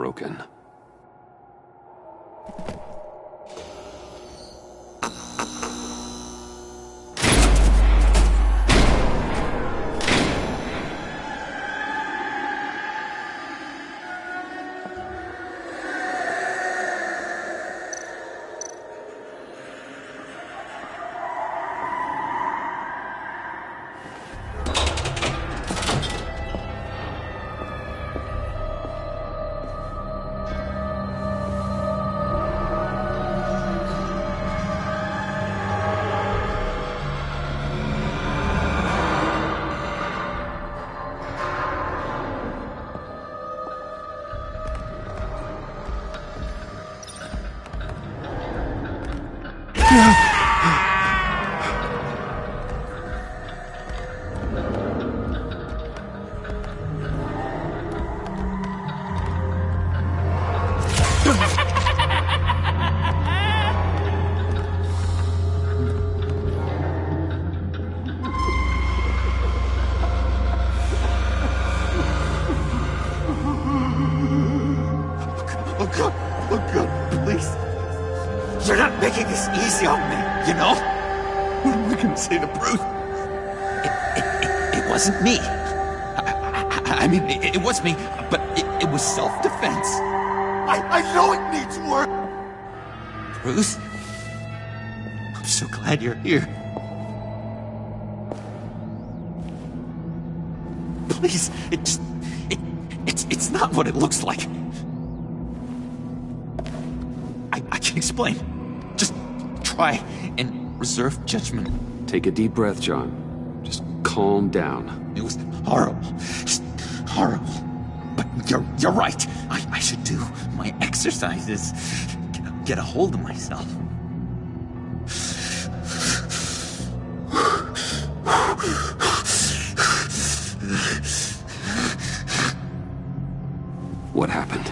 broken. Look good, please. You're not making this easy on me, you know? What am I gonna say to Bruce? It wasn't me. I mean, it was me, but it was self-defense. I know it needs work. Bruce, I'm so glad you're here. Please, it's not what it looks like. I can explain. Just try and reserve judgment. Take a deep breath, John. Just calm down. It was horrible. Just horrible. But you're right. I should do my exercises. Get a hold of myself. What happened?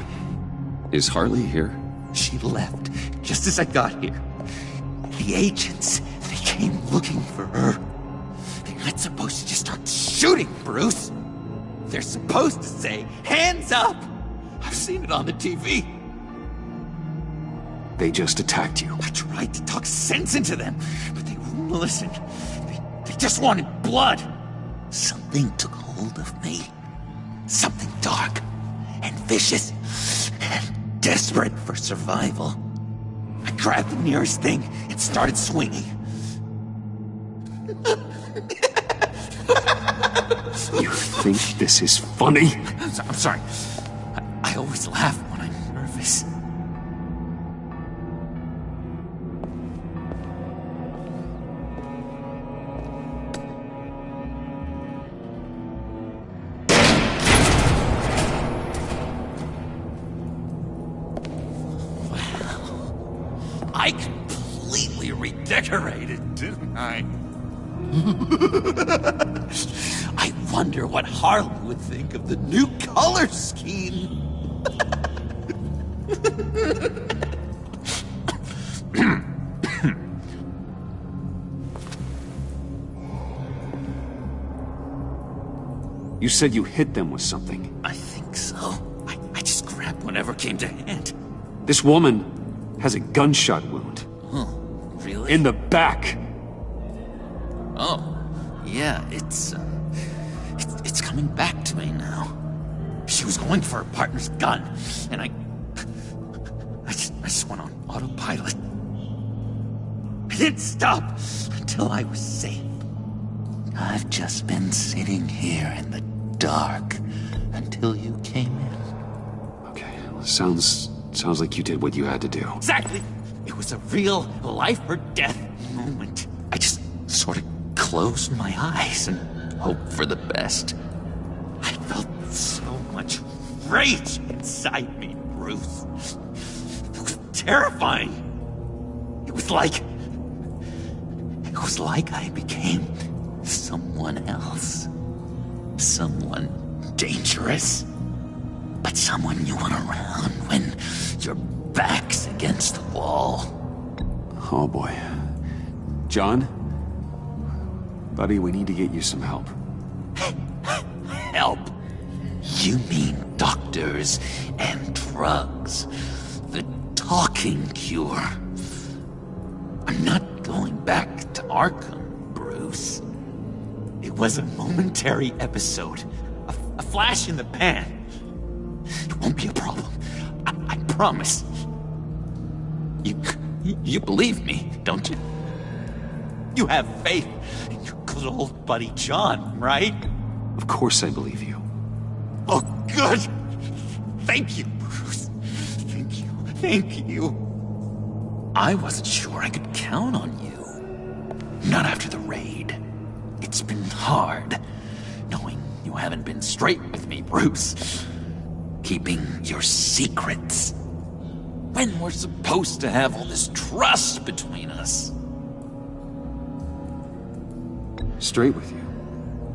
Is Harley here? She left just as I got here. The agents, they came looking for her. They're not supposed to just start shooting, Bruce. They're supposed to say, hands up! I've seen it on the TV. They just attacked you. I tried to talk sense into them, but they wouldn't listen. They just wanted blood. Something took hold of me. Something dark and vicious and desperate for survival. I grabbed the nearest thing and started swinging. You think this is funny? I'm sorry. I always laugh when I'm nervous. I completely redecorated, didn't I? I wonder what Harley would think of the new color scheme. You said you hit them with something. I think so. I just grabbed whatever came to hand. This woman has a gunshot wound. Oh, really? In the back. Oh, yeah, it's coming back to me now. She was going for her partner's gun, and I just went on autopilot. I didn't stop until I was safe. I've just been sitting here in the dark until you came in. Okay, sounds like you did what you had to do. Exactly! It was a real life or death moment. I just sort of closed my eyes and hoped for the best. I felt so much rage inside me, Bruce. It was terrifying. It was like I became someone else. Someone dangerous. But someone you want around when your back's against the wall. Oh boy. John? Buddy, we need to get you some help. Help? You mean doctors and drugs. The talking cure. I'm not going back to Arkham, Bruce. It was a momentary episode. A flash in the pan. It won't be a problem. I promise. You believe me, don't you? You have faith in your good old buddy John, right? Of course I believe you. Oh, good. Thank you, Bruce. Thank you. Thank you. I wasn't sure I could count on you. Not after the raid. It's been hard, knowing you haven't been straight with me, Bruce. Keeping your secrets. When we're supposed to have all this trust between us. Straight with you?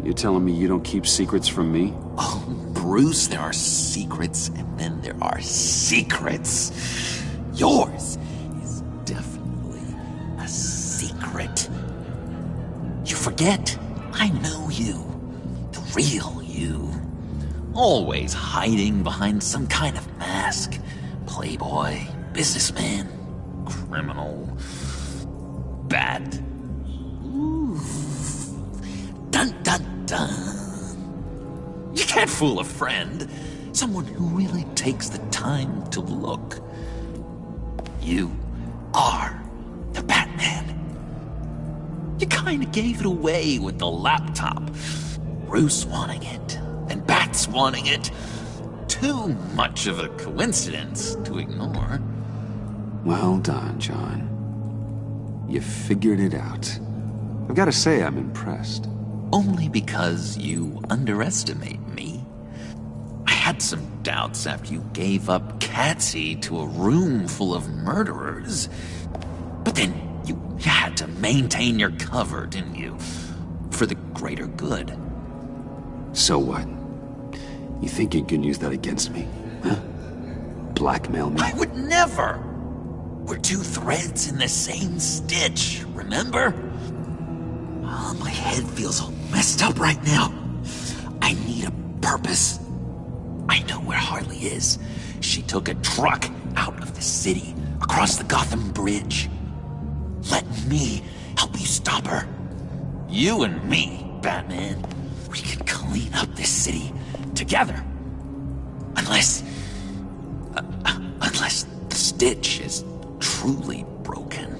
You're telling me you don't keep secrets from me? Oh, Bruce, there are secrets, and then there are secrets. Yours is definitely a secret. You forget, I know you. The real you. Always hiding behind some kind of mask. Playboy, businessman, criminal, bad. Ooh. Dun dun dun. You can't fool a friend. Someone who really takes the time to look. You are the Batman. You kinda gave it away with the laptop. Bruce wanting it, and Bats wanting it. Too much of a coincidence to ignore. Well done, John. You figured it out. I've got to say, I'm impressed. Only because you underestimate me. I had some doubts after you gave up Catsy to a room full of murderers. But then you had to maintain your cover, didn't you? For the greater good. So what? You think you can use that against me? Huh? Blackmail me? I would never! We're two threads in the same stitch, remember? Oh, my head feels all messed up right now. I need a purpose. I know where Harley is. She took a truck out of the city, across the Gotham Bridge. Let me help you stop her. You and me, Batman. We can clean up this city together. Unless the Stitch is truly broken.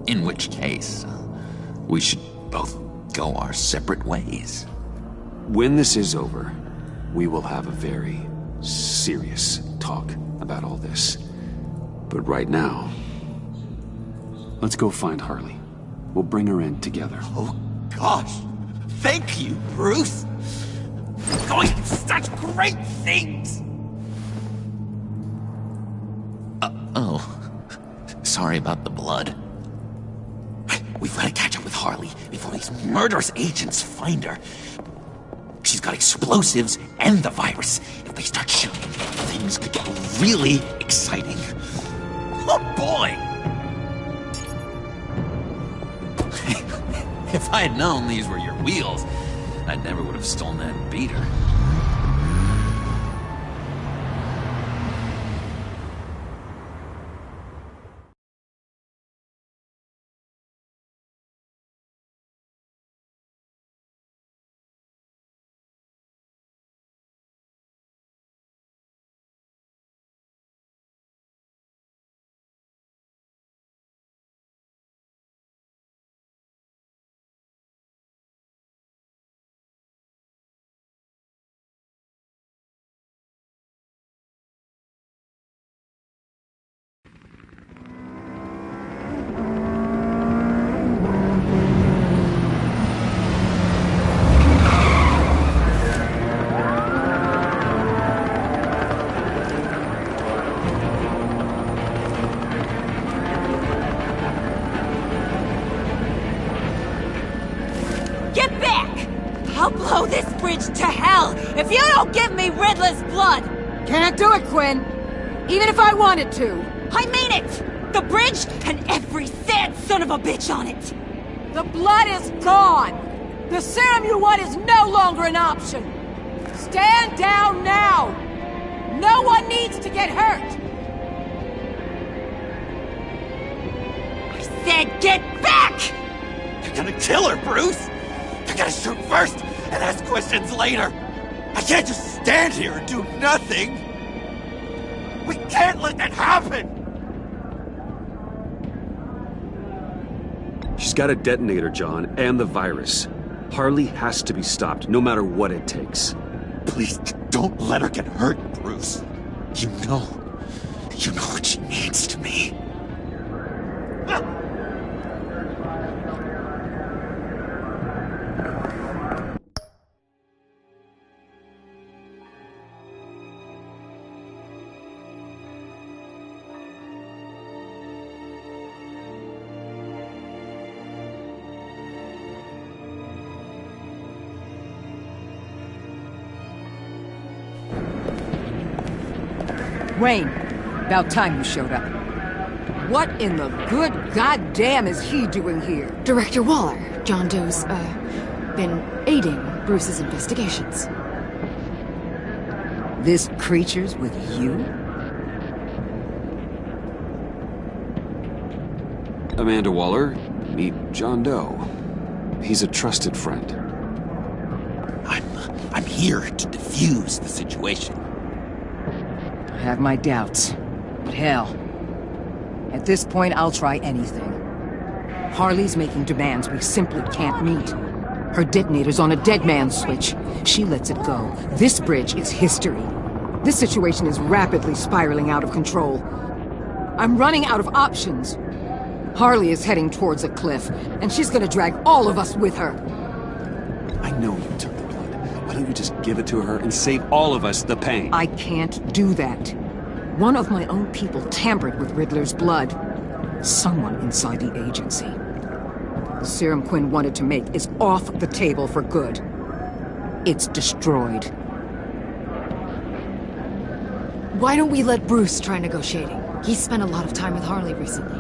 In which case, we should both go our separate ways. When this is over, we will have a very serious talk about all this. But right now, let's go find Harley. We'll bring her in together. Oh, gosh. Thank you, Bruce. You're going to do such great things. Sorry about the blood. We've got to catch up with Harley before these murderous agents find her. She's got explosives and the virus. If they start shooting, things could get really exciting. Oh, boy! If I had known these were your wheels, I never would have stolen that beater. I'll blow this bridge to hell if you don't give me Riddler's blood! Can't do it, Quinn. Even if I wanted to. I mean it! The bridge and every sad son of a bitch on it! The blood is gone! The serum you want is no longer an option! Stand down now! No one needs to get hurt! I said get back! You're gonna kill her, Bruce! You're gonna shoot first and ask questions later! I can't just stand here and do nothing! We can't let that happen! She's got a detonator, John, and the virus. Harley has to be stopped, no matter what it takes. Please, don't let her get hurt, Bruce. You know what she means to me. Wayne, about time you showed up. What in the good goddamn is he doing here? Director Waller, John Doe's, been aiding Bruce's investigations. This creature's with you? Amanda Waller, meet John Doe. He's a trusted friend. I'm here to defuse the situation. I have my doubts, but hell. At this point, I'll try anything. Harley's making demands we simply can't meet. Her detonator's on a dead man's switch. She lets it go. This bridge is history. This situation is rapidly spiraling out of control. I'm running out of options. Harley is heading towards a cliff, and she's gonna drag all of us with her. I know you took the blood. Why don't you just give it to her and save all of us the pain? I can't do that. One of my own people tampered with Riddler's blood. Someone inside the agency. The serum Quinn wanted to make is off the table for good. It's destroyed. Why don't we let Bruce try negotiating? He's spent a lot of time with Harley recently.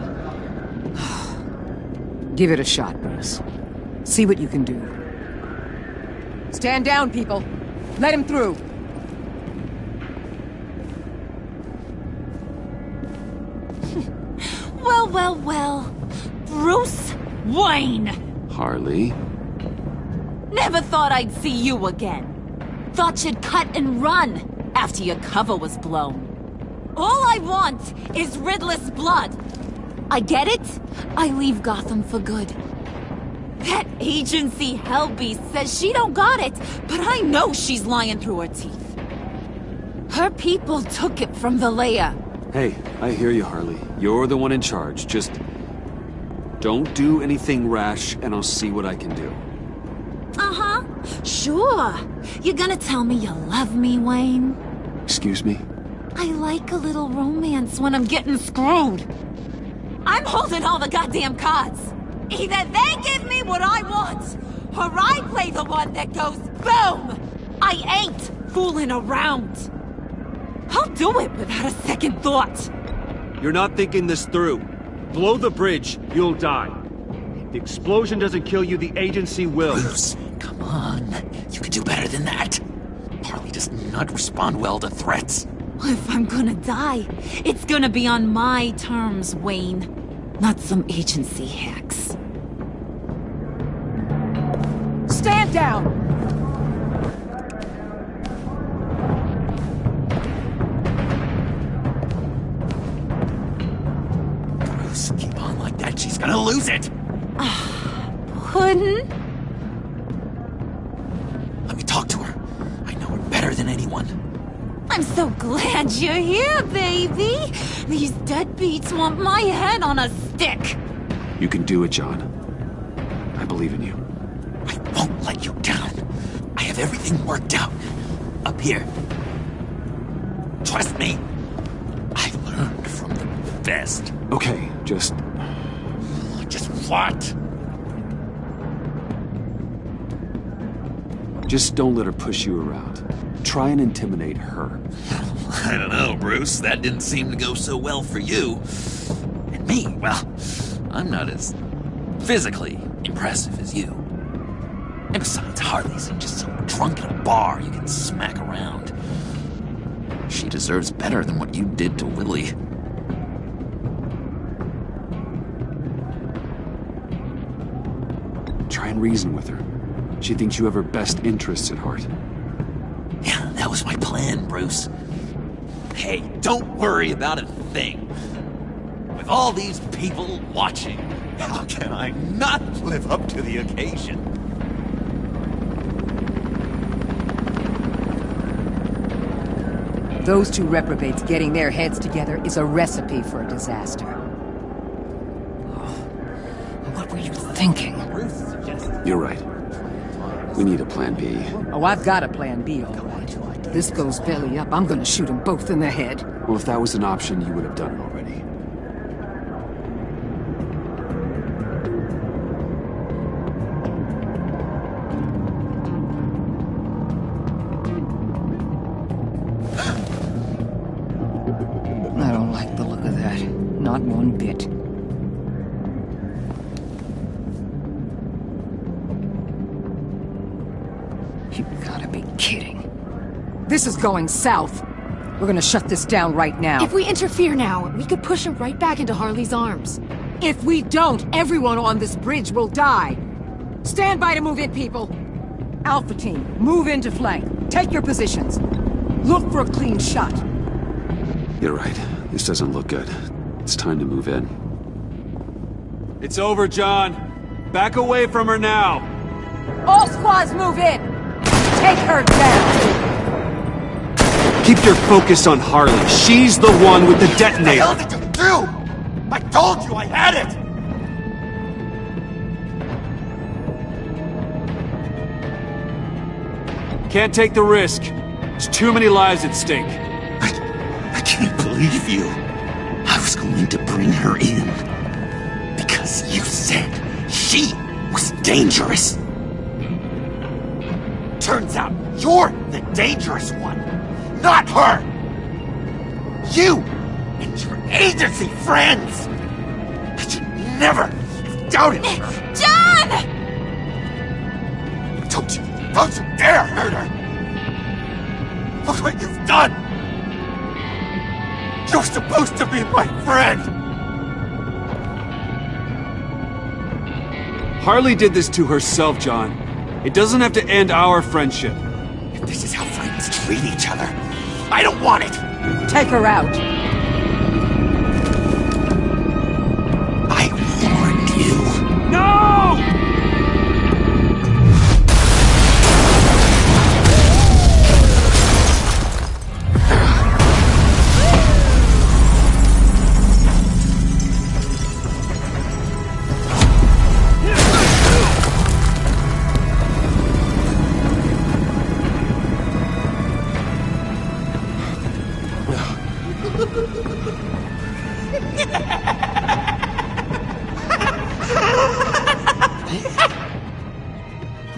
Give it a shot, Bruce. See what you can do. Stand down, people. Let him through. Well. Bruce Wayne! Harley? Never thought I'd see you again. Thought you'd cut and run after your cover was blown. All I want is Riddler's blood. I get it. I leave Gotham for good. That agency hellbeast says she don't got it, but I know she's lying through her teeth. Her people took it from the lair. Hey, I hear you, Harley. You're the one in charge. Just don't do anything rash, and I'll see what I can do. Uh-huh. Sure. You're gonna tell me you love me, Wayne? Excuse me? I like a little romance when I'm getting screwed. I'm holding all the goddamn cards. Either they give me what I want, or I play the one that goes boom! I ain't fooling around. I'll do it without a second thought. You're not thinking this through. Blow the bridge, you'll die. If the explosion doesn't kill you, the agency will. Bruce, come on. You can do better than that. Harley does not respond well to threats. If I'm gonna die, it's gonna be on my terms, Wayne. Not some agency hacks. Stand down! Bruce, keep on like that. She's gonna lose it. Puddin'? Let me talk to her. I know her better than anyone. I'm so glad you're here, baby. These deadbeats want my head on a stick. You can do it, John. I believe in you. I won't let you down. I have everything worked out. Up here. Trust me. I learned from the best. Okay, just what? Just don't let her push you around. Try and intimidate her. I don't know, Bruce. That didn't seem to go so well for you. And me, well, I'm not as physically impressive as you. And besides, Harley's just some drunk at a bar you can smack around. She deserves better than what you did to Willie. Try and reason with her. She thinks you have her best interests at heart. Yeah, that was my plan, Bruce. Hey, don't worry about a thing. With all these people watching, how can I not live up to the occasion? Those two reprobates getting their heads together is a recipe for a disaster. Oh, what were you thinking? You're right. We need a plan B. Oh, I've got a plan B, all right. This goes belly up, I'm gonna shoot them both in the head. Well, if that was an option, you would have done it already. I don't like the look of that. Not one bit. You've gotta be kidding. This is going south. We're gonna shut this down right now. If we interfere now, we could push him right back into Harley's arms. If we don't, everyone on this bridge will die. Stand by to move in, people. Alpha team, move into flank. Take your positions. Look for a clean shot. You're right. This doesn't look good. It's time to move in. It's over, John. Back away from her now. All squads move in. Take her down. Keep your focus on Harley. She's the one with the What the detonator. hell did you do? I told you I had it! Can't take the risk. There's too many lives at stake. I can't believe you. I was going to bring her in. Because you said she was dangerous. Turns out you're the dangerous one, not her! You and your agency friends! I should never have doubted her! John! Don't you dare hurt her! Look what you've done! You're supposed to be my friend! Harley did this to herself, John. It doesn't have to end our friendship. If this is how friends treat each other, I don't want it! Take her out. I warned you. No!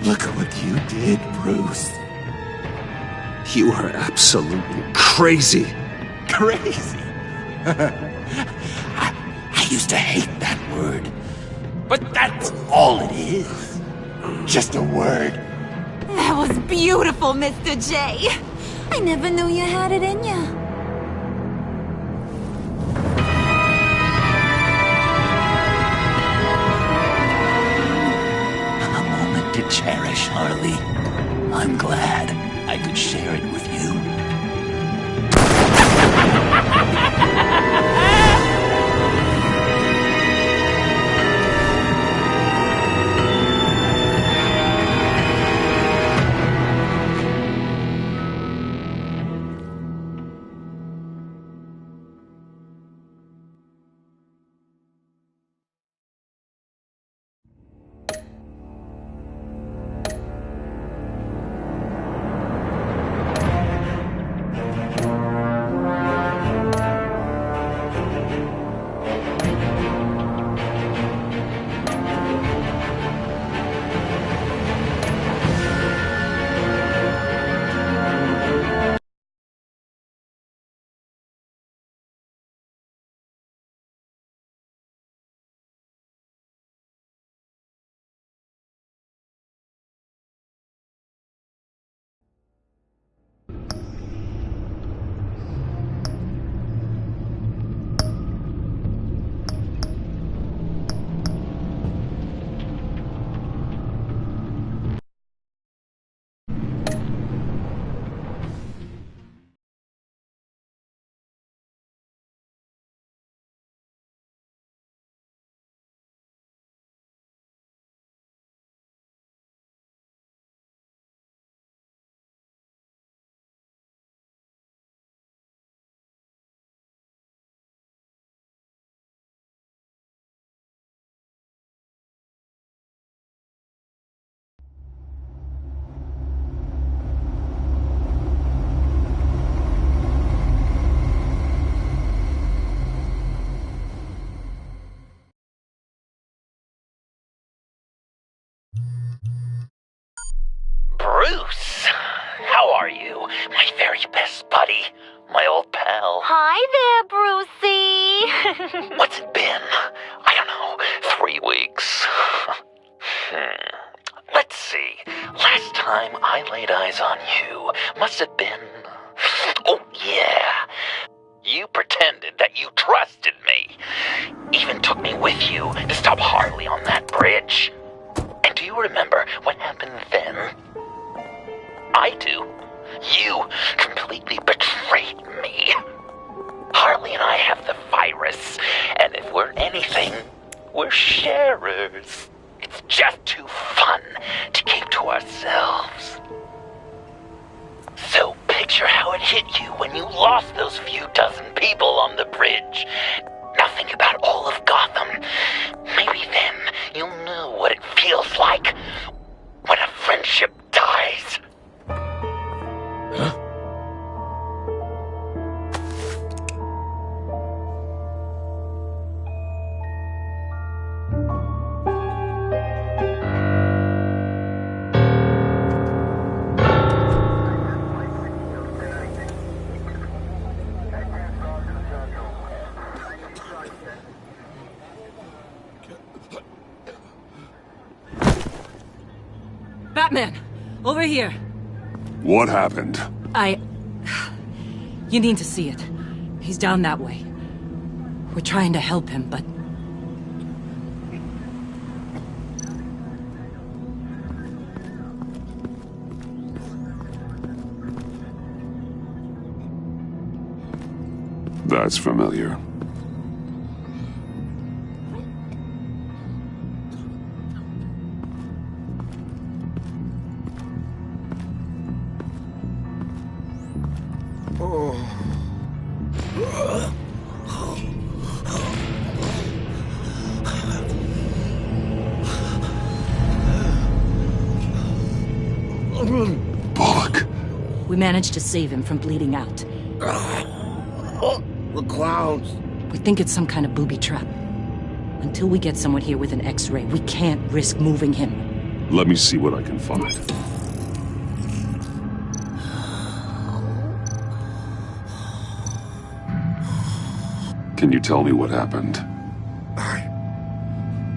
Look at what you did, Bruce. You are absolutely crazy. Crazy. I used to hate that word. But that's all it is. Just a word. That was beautiful, Mr. J. I never knew you had it in you. A moment to cherish, Harley. I'm glad I could share it with you. buddy. My old pal. Hi there, Brucey. What's it been? I don't know, 3 weeks. Let's see. Last time I laid eyes on you must have been... Oh, yeah. You pretended that you trusted me. Even took me with you to stop Harley on that bridge. And do you remember what happened then? I do. You completely betrayed me. Harley and I have the virus, and if we're anything, we're sharers. It's just too fun to keep to ourselves. So picture how it hit you when you lost those few dozen people on the bridge. Now think about all of Gotham. Maybe then you'll know what it feels like when a friendship dies. Huh? Batman! Over here! What happened? You need to see it. He's down that way. We're trying to help him, but... That's familiar. Bullock. We managed to save him from bleeding out. The clowns. We think it's some kind of booby trap. Until we get someone here with an X-ray, we can't risk moving him. Let me see what I can find. Can you tell me what happened? I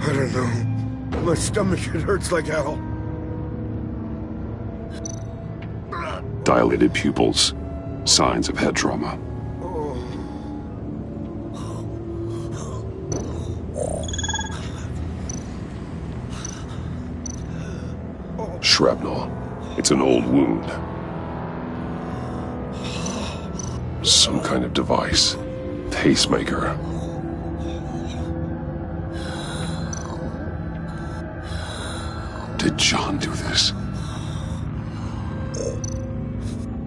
don't know. My stomach, it hurts like hell. Dilated pupils. Signs of head trauma. Shrapnel. It's an old wound. Some kind of device. Pacemaker. Did John do this?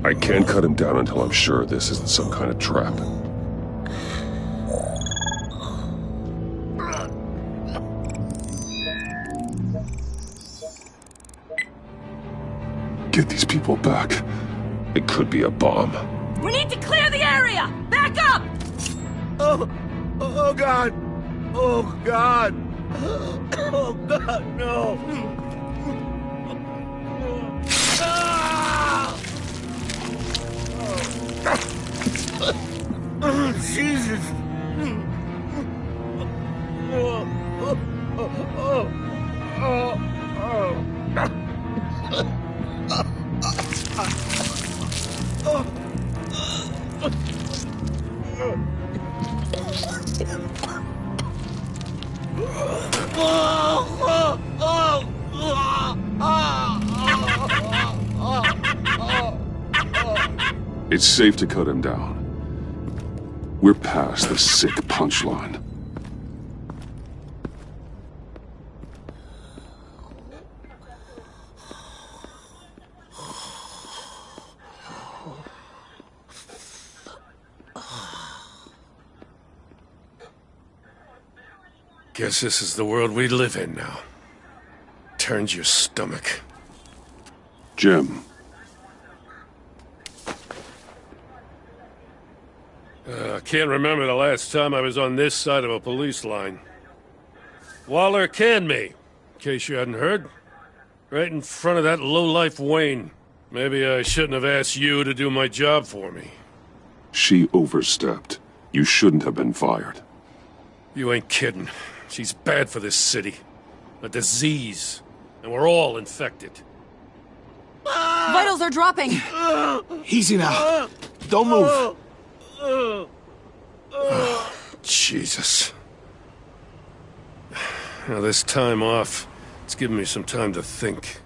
I can't cut him down until I'm sure this isn't some kind of trap. Get these people back. It could be a bomb. We need to clear the area! Back up! Oh God! Oh God! Oh God, no! Oh, Jesus! It's safe to cut him down. We're past the sick punchline. Guess this is the world we live in now. Turns your stomach. Jim. I can't remember the last time I was on this side of a police line. Waller canned me, in case you hadn't heard. Right in front of that lowlife Wayne. Maybe I shouldn't have asked you to do my job for me. She overstepped. You shouldn't have been fired. You ain't kidding. She's bad for this city. A disease. And we're all infected. Vitals are dropping! Easy now. Don't move. Jesus. Now, this time off, it's given me some time to think.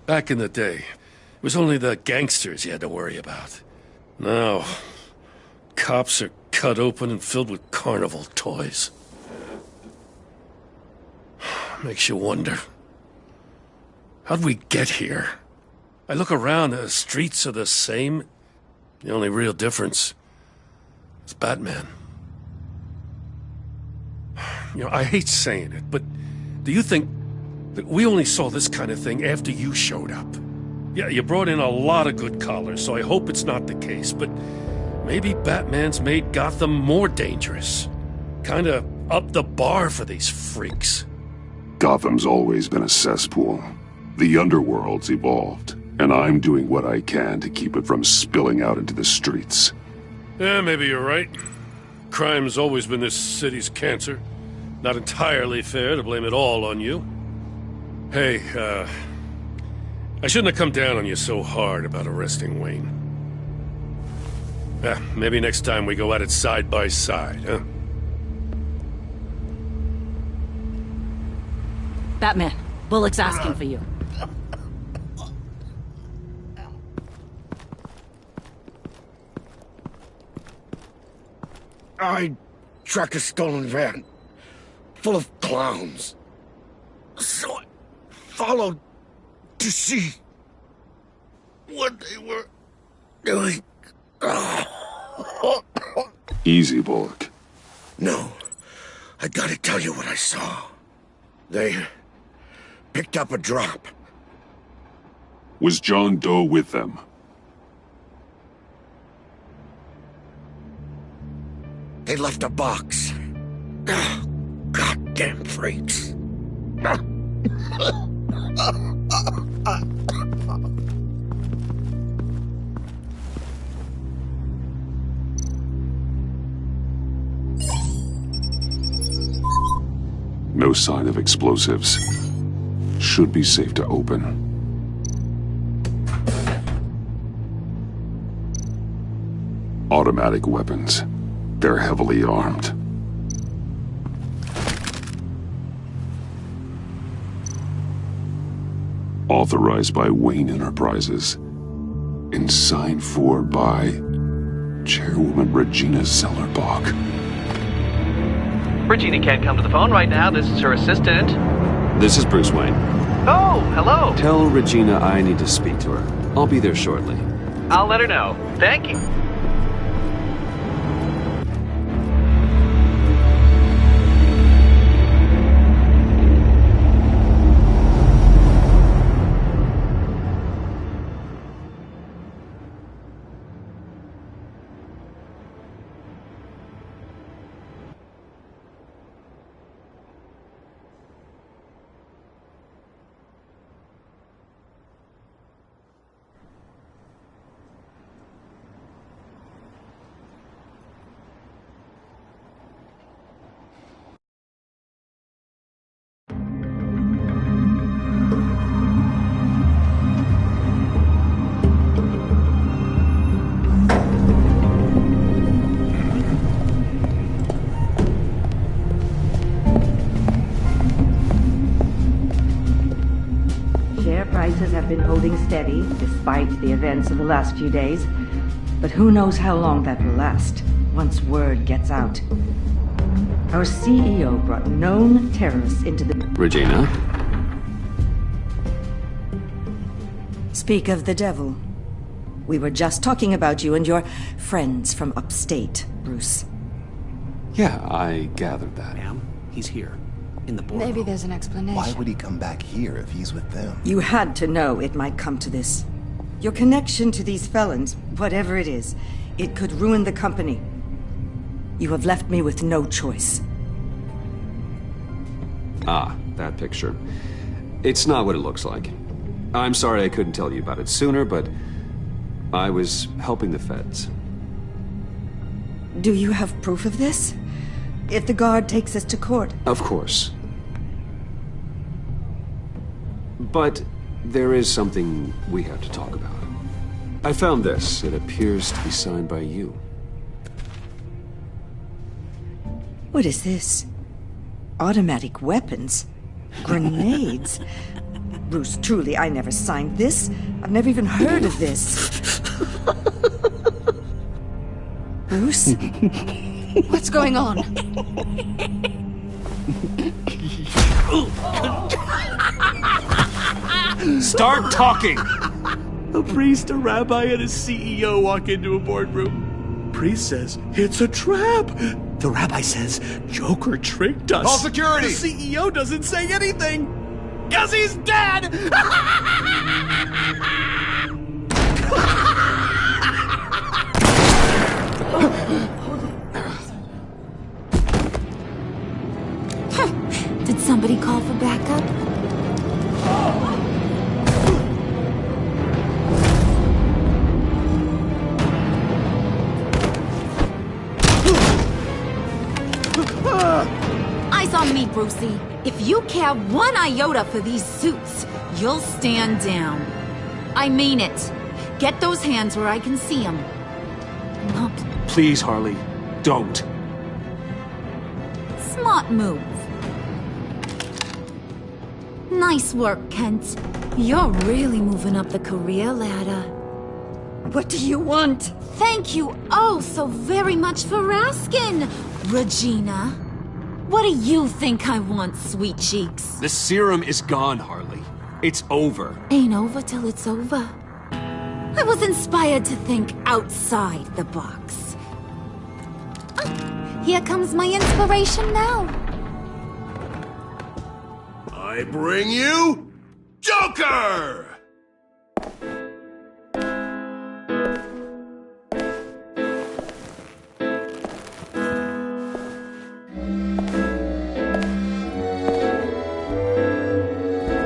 Back in the day, it was only the gangsters you had to worry about. Now, cops are cut open and filled with carnival toys. Makes you wonder. How'd we get here? I look around, the streets are the same. The only real difference is Batman. You know, I hate saying it, but do you think that we only saw this kind of thing after you showed up? Yeah, you brought in a lot of good collars, so I hope it's not the case, but maybe Batman's made Gotham more dangerous. Kinda up the bar for these freaks. Gotham's always been a cesspool. The underworld's evolved, and I'm doing what I can to keep it from spilling out into the streets. Yeah, maybe you're right. Crime's always been this city's cancer. Not entirely fair to blame it all on you. Hey, I shouldn't have come down on you so hard about arresting Wayne. Maybe next time we go at it side by side, huh? Batman, Bullock's asking for you. I tracked a stolen van full of clowns. So I followed to see what they were doing. Easy, Bullock. No, I gotta tell you what I saw. They picked up a drop. Was John Doe with them? They left a box. Goddamn freaks. No sign of explosives. Should be safe to open. Automatic weapons. They're heavily armed. Authorized by Wayne Enterprises. And signed for by Chairwoman Regina Zellerbach. Regina can't come to the phone right now. This is her assistant. This is Bruce Wayne. Oh, hello. Tell Regina I need to speak to her. I'll be there shortly. I'll let her know. Thank you. Prices have been holding steady despite the events of the last few days. But who knows how long that will last once word gets out. Our CEO brought known terrorists into the... Regina? Speak of the devil. We were just talking about you and your friends from upstate, Bruce. Yeah, I gathered that. Ma'am, he's here. In the boardroom. Maybe there's an explanation. Why would he come back here if he's with them? You had to know it might come to this. Your connection to these felons, whatever it is, it could ruin the company. You have left me with no choice. Ah, that picture. It's not what it looks like. I'm sorry I couldn't tell you about it sooner, but I was helping the feds. Do you have proof of this? If the guard takes us to court? Of course. But there is something we have to talk about. I found this. It appears to be signed by you. What is this? Automatic weapons? Grenades? Bruce, truly, I never signed this. I've never even heard of this. Bruce? What's going on? Start talking! A priest, a rabbi, and a CEO walk into a boardroom. Priest says, it's a trap. The rabbi says, Joker tricked us. Call security! The CEO doesn't say anything. 'Cause he's dead! Did somebody call for backup? Eyes on me, Brucey. If you care one iota for these suits, you'll stand down. I mean it. Get those hands where I can see them. No, Please, Harley, don't. smart move. Nice work, Kent. You're really moving up the career ladder. What do you want? Thank you oh so very much for asking, Regina. What do you think I want, sweet cheeks? The serum is gone, Harley. It's over. Ain't over till it's over. I was inspired to think outside the box. Oh, here comes my inspiration now. I bring you Joker!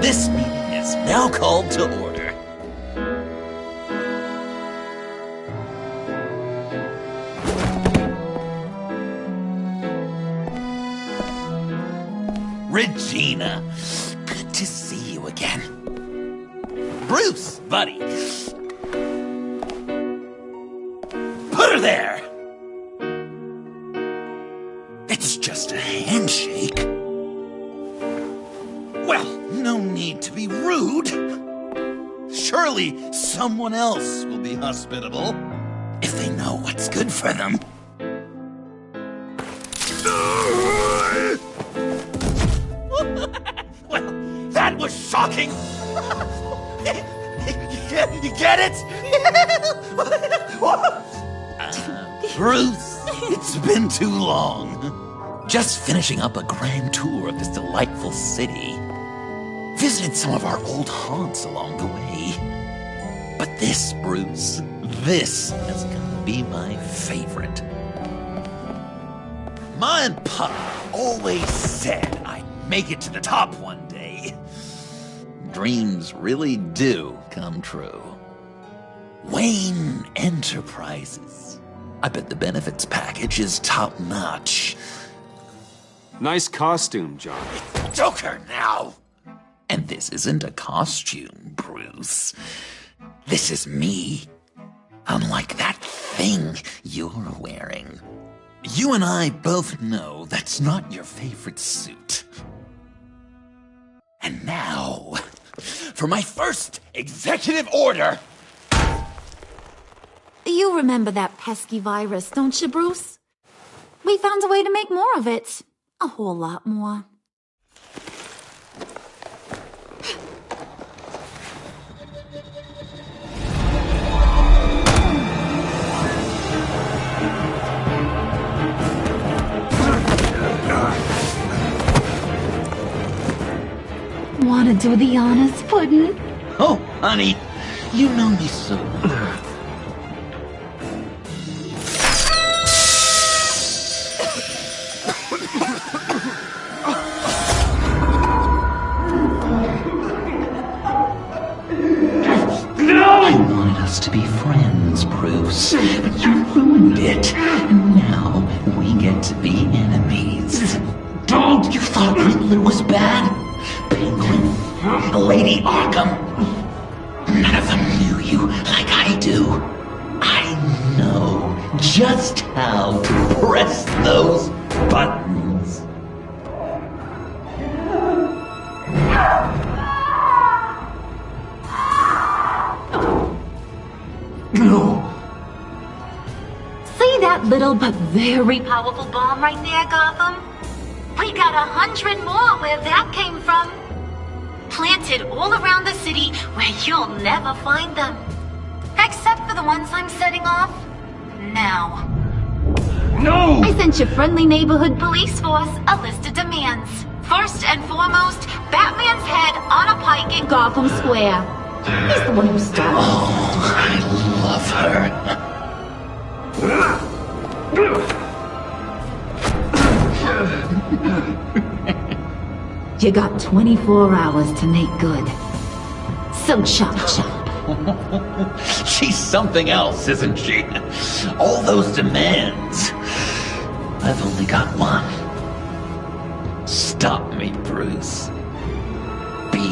This meeting is now called to order. Regina, good to see you again. Bruce, buddy. Put her there! It's just a handshake. Well, no need to be rude. Surely someone else will be hospitable if they know what's good for them. Well, that was shocking. You get it? Bruce, it's been too long. Just finishing up a grand tour of this delightful city. Visited some of our old haunts along the way. But this, Bruce, this is gonna be my favorite. Ma and Pa always said I'd make it to the top one day. Dreams really do come true. Wayne Enterprises. I bet the benefits package is top-notch. Nice costume, John. Joker now! And this isn't a costume, Bruce. This is me. Unlike that thing you're wearing. You and I both know that's not your favorite suit. And now, for my first executive order. You remember that pesky virus, don't you, Bruce? We found a way to make more of it. A whole lot more. Want to do the honors, Puddin'? Oh, honey, you know me so well. get to be enemies. Don't! You thought Riddler was bad? Penguin, Lady Arkham. None of them knew you like I do. I know just how to press those buttons. No. See that little but very powerful bomb right there, Gotham? We got 100 more where that came from. Planted all around the city where you'll never find them. Except for the ones I'm setting off now. No! I sent your friendly neighborhood police force a list of demands. First and foremost, Batman's head on a pike in Gotham Square. He's the one who started. Oh, I love her. You got 24 hours to make good. So chop chop. She's something else, isn't she? All those demands. I've only got one. Stop me, Bruce. Be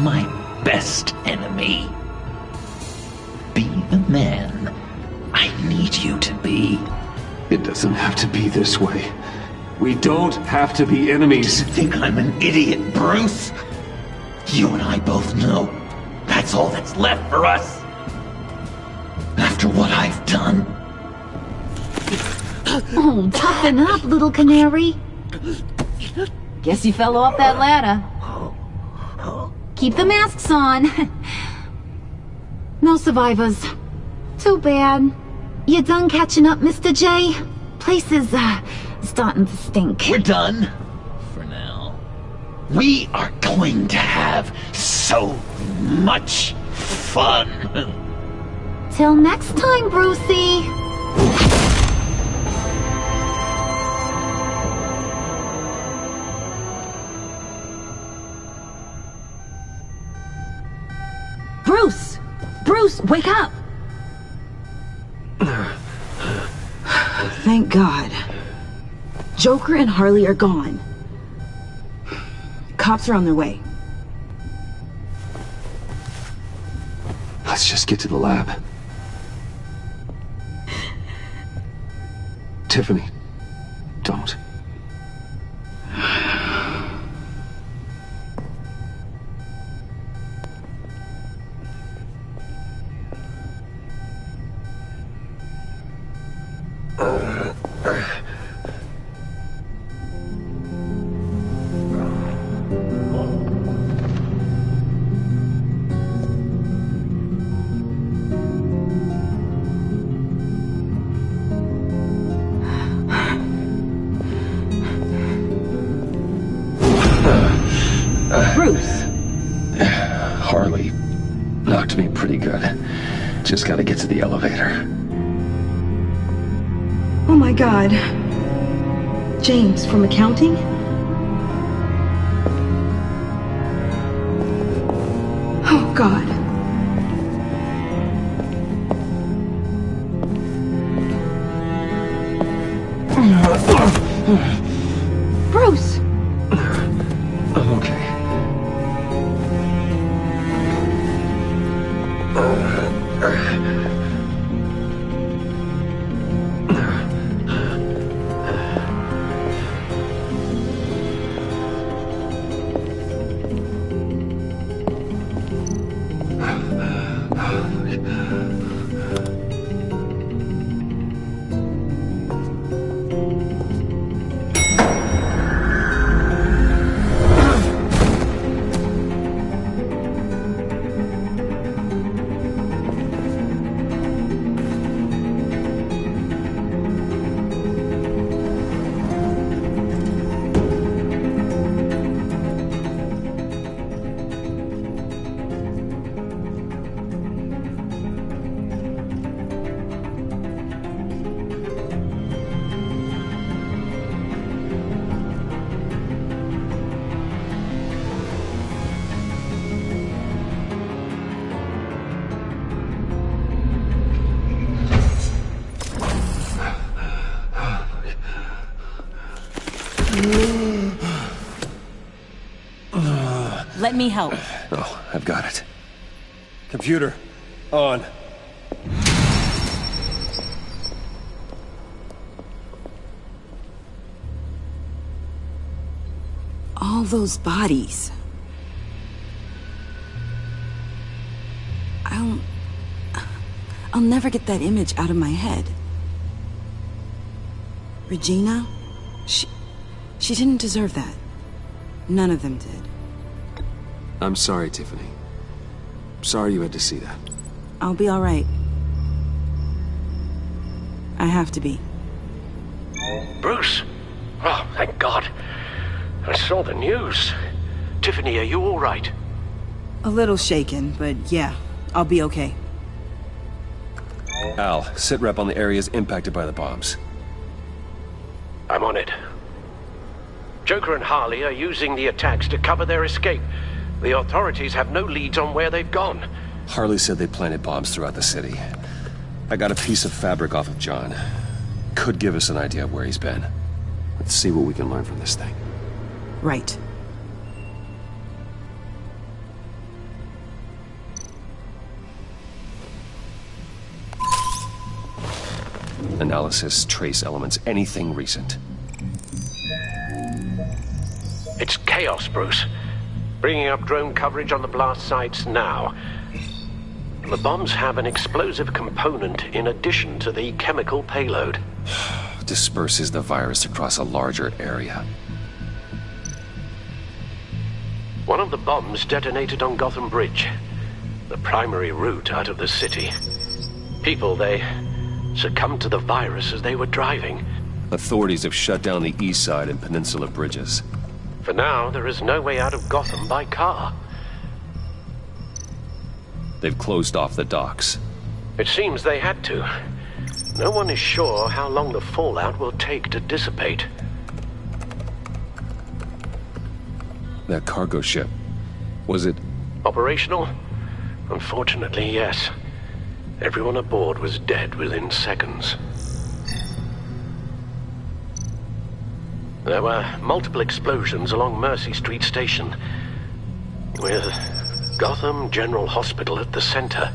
my best enemy. Be the man I need you to be. It doesn't have to be this way. We don't have to be enemies. You think I'm an idiot, Bruce? You and I both know that's all that's left for us. After what I've done. Oh, toughen up, little canary. Guess you fell off that ladder. Keep the masks on. No survivors. Too bad. You done catching up, Mr. J? Place is, starting to stink. We're done. For now. We are going to have so much fun. Till next time, Brucey. Bruce! Bruce, wake up! Thank God. Joker and Harley are gone. Cops are on their way. Let's just get to the lab. Tiffany, don't. Bruce! Harley knocked me pretty good. Just gotta get to the elevator. Oh my God. James, from accounting? Oh God. Bruce! I'm okay. Let me help. Oh, I've got it. Computer, on. All those bodies. I'll never get that image out of my head. Regina? She didn't deserve that. None of them did. I'm sorry, Tiffany. Sorry you had to see that. I'll be all right. I have to be. Bruce! Oh, thank God. I saw the news. Tiffany, are you all right? A little shaken, but yeah, I'll be okay. Al, sit rep on the areas impacted by the bombs. I'm on it. Joker and Harley are using the attacks to cover their escape. The authorities have no leads on where they've gone. Harley said they planted bombs throughout the city. I got a piece of fabric off of John. Could give us an idea of where he's been. Let's see what we can learn from this thing. Right. Analysis, trace elements, anything recent. It's chaos, Bruce. Bringing up drone coverage on the blast sites now. The bombs have an explosive component in addition to the chemical payload. Disperses the virus across a larger area. One of the bombs detonated on Gotham Bridge, the primary route out of the city. People, they succumbed to the virus as they were driving. Authorities have shut down the east side and peninsula bridges. For now, there is no way out of Gotham by car. They've closed off the docks. It seems they had to. No one is sure how long the fallout will take to dissipate. That cargo ship, was it operational? Unfortunately, yes. Everyone aboard was dead within seconds. There were multiple explosions along Mercy Street Station, with Gotham General Hospital at the center.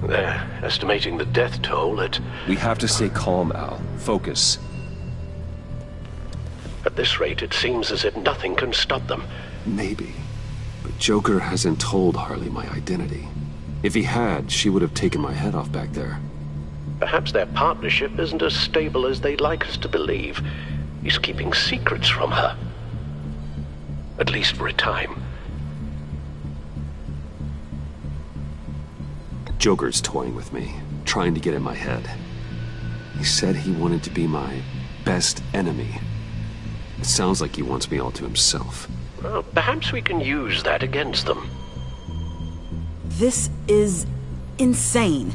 They're estimating the death toll at... We have to stay calm, Al. Focus. At this rate, it seems as if nothing can stop them. Maybe. But Joker hasn't told Harley my identity. If he had, she would have taken my head off back there. Perhaps their partnership isn't as stable as they'd like us to believe. He's keeping secrets from her. At least for a time. Joker's toying with me, trying to get in my head. He said he wanted to be my best enemy. It sounds like he wants me all to himself. Well, perhaps we can use that against them. This is insane.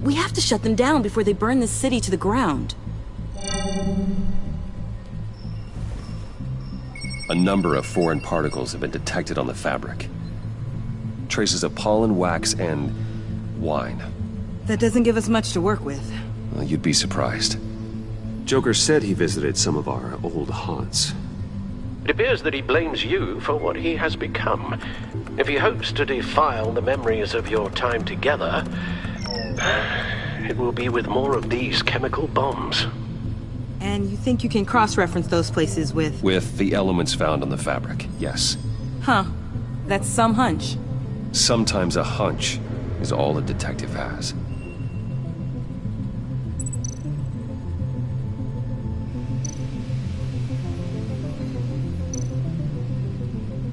We have to shut them down before they burn this city to the ground. A number of foreign particles have been detected on the fabric. Traces of pollen, wax, and wine. That doesn't give us much to work with. Well, you'd be surprised. Joker said he visited some of our old haunts. It appears that he blames you for what he has become. If he hopes to defile the memories of your time together, it will be with more of these chemical bombs. And you think you can cross-reference those places with... With the elements found on the fabric, yes. Huh. That's some hunch. Sometimes a hunch is all a detective has.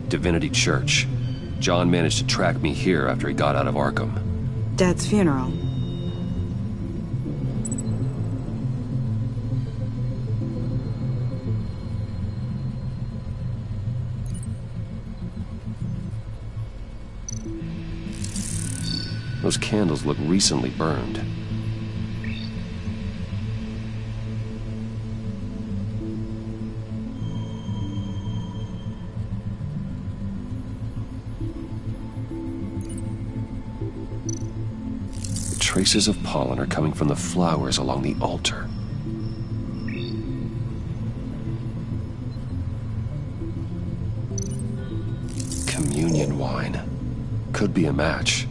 Divinity Church. John managed to track me here after he got out of Arkham. Dad's funeral. Those candles look recently burned. Traces of pollen are coming from the flowers along the altar. wine. Could be a match.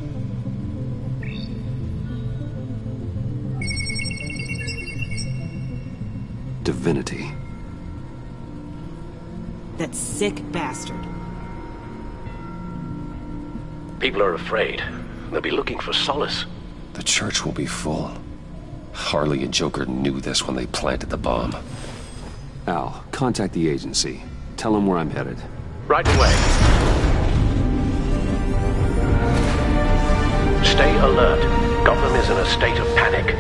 Divinity. That sick bastard. People are afraid. They'll be looking for solace. The church will be full. Harley and Joker knew this when they planted the bomb. Al, contact the agency. Tell them where I'm headed. Right away. Stay alert. Gotham is in a state of panic.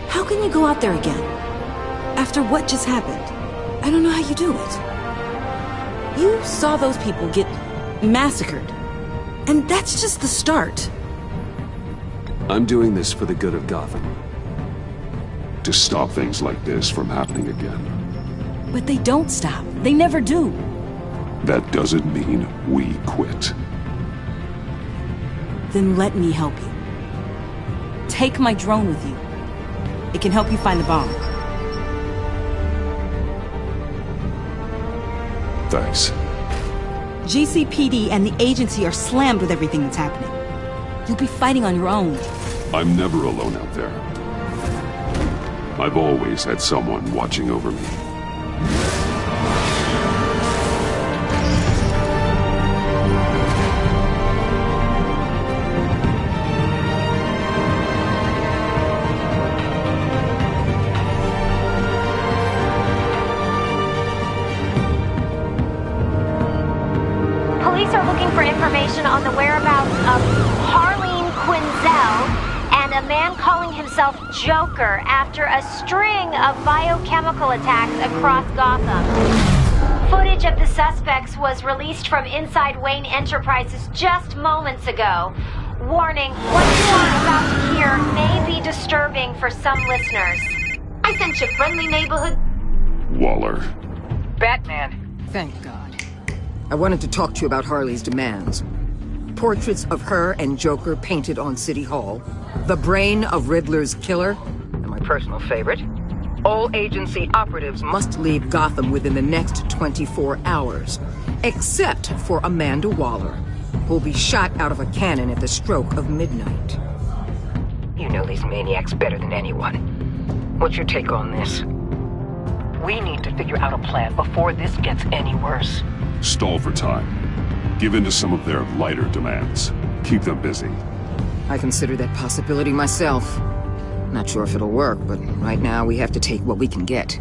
How can you go out there again? After what just happened? I don't know how you do it. You saw those people get massacred. And that's just the start. I'm doing this for the good of Gotham. To stop things like this from happening again. But they don't stop. They never do. That doesn't mean we quit. Then let me help you. Take my drone with you. It can help you find the bomb. Thanks. GCPD and the agency are slammed with everything that's happening. You'll be fighting on your own. I'm never alone out there. I've always had someone watching over me. Police are looking for information on the whereabouts of Harleen Quinzel and a man calling himself Joker after a string of biochemical attacks across Gotham. Footage of the suspects was released from inside Wayne Enterprises just moments ago. Warning, what you are about to hear may be disturbing for some listeners. I sent you friendly neighborhood... Waller. Batman. Thank God. I wanted to talk to you about Harley's demands. Portraits of her and Joker painted on City Hall. The brain of Riddler's killer. And my personal favorite. All agency operatives must leave Gotham within the next 24 hours. Except for Amanda Waller, who'll be shot out of a cannon at the stroke of midnight. You know these maniacs better than anyone. What's your take on this? We need to figure out a plan before this gets any worse. Stall for time. Give in to some of their lighter demands. Keep them busy. I consider that possibility myself. Not sure if it'll work, but right now we have to take what we can get.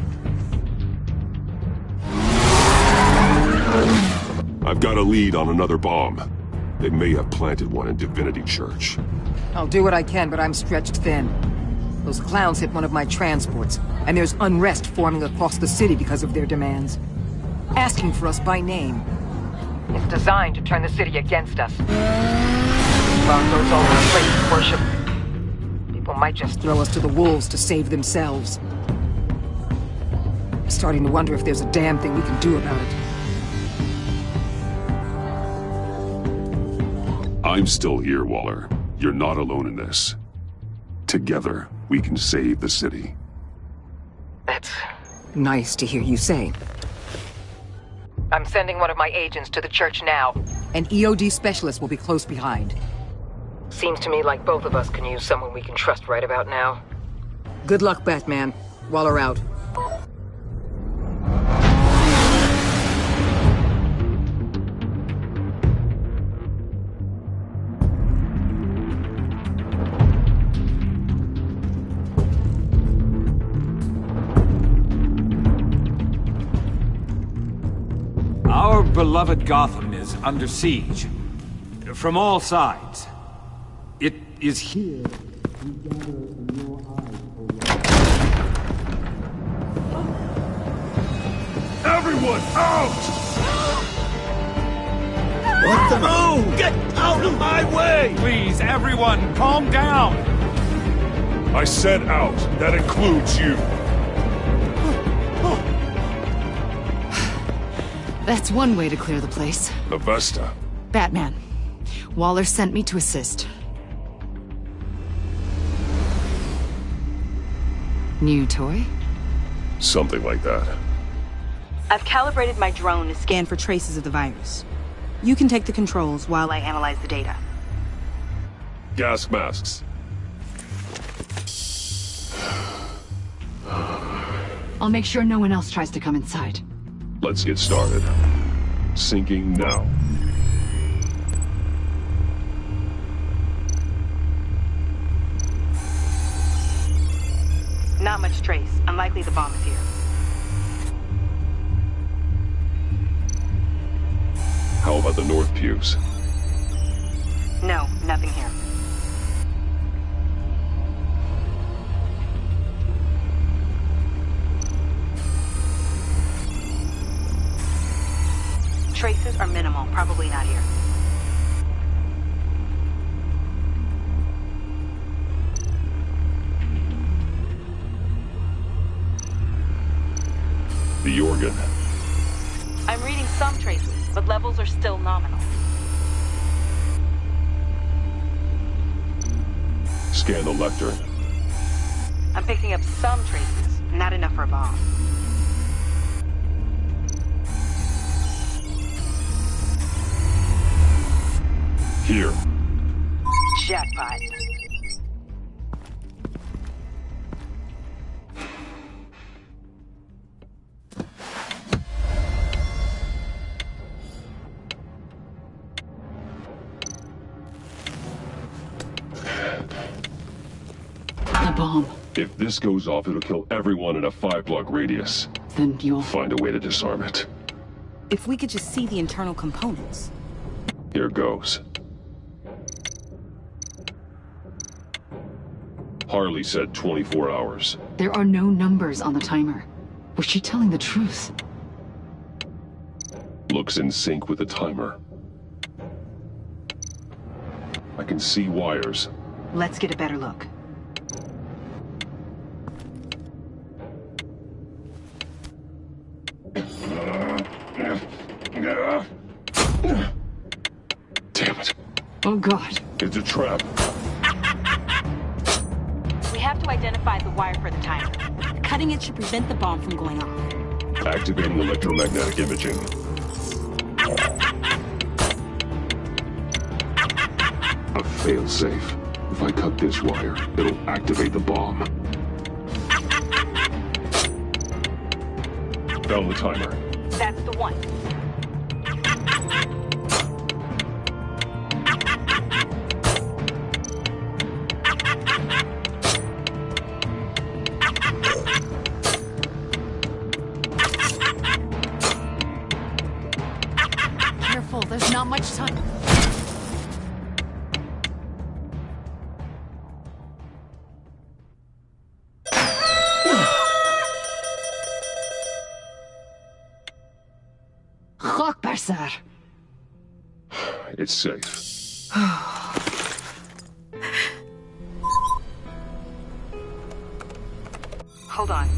I've got a lead on another bomb. They may have planted one in Divinity Church. I'll do what I can, but I'm stretched thin. Those clowns hit one of my transports, and there's unrest forming across the city because of their demands. Asking for us by name. It's designed to turn the city against us. Broncos all over the place worship. People might just throw us to the wolves to save themselves. I'm starting to wonder if there's a damn thing we can do about it. I'm still here, Waller. You're not alone in this. Together, we can save the city. That's nice to hear you say. I'm sending one of my agents to the church now. An EOD specialist will be close behind. Seems to me like both of us can use someone we can trust right about now. Good luck, Batman. Waller out. Our beloved Gotham is under siege. From all sides. It is here we gather in your eyes. Everyone out! What the? Oh! Get out of my way! Please, everyone, calm down! I said out. That includes you. That's one way to clear the place. Avesta. Batman. Waller sent me to assist. New toy? Something like that. I've calibrated my drone to scan for traces of the virus. You can take the controls while I analyze the data. Gas masks. I'll make sure no one else tries to come inside. Let's get started. Syncing now. Not much trace. Unlikely the bomb is here. How about the north pews? No, nothing here. Traces are minimal, probably not here. The organ. I'm reading some traces, but levels are still nominal. Scan the lectern. I'm picking up some traces, not enough for a bomb. Here. Jackpot. The bomb. If this goes off, it'll kill everyone in a 5-block radius. Then you'll find a way to disarm it. If we could just see the internal components. Here goes. Harley said 24 hours. There are no numbers on the timer. Was she telling the truth? Looks in sync with the timer. I can see wires. Let's get a better look. Damn it. Oh God. It's a trap. We have to identify the wire for the timer. Cutting it should prevent the bomb from going off. Activating electromagnetic imaging. A failsafe. If I cut this wire, it'll activate the bomb. Found the timer. That's the one. Careful, there's not much time. Sir. It's safe. Hold on.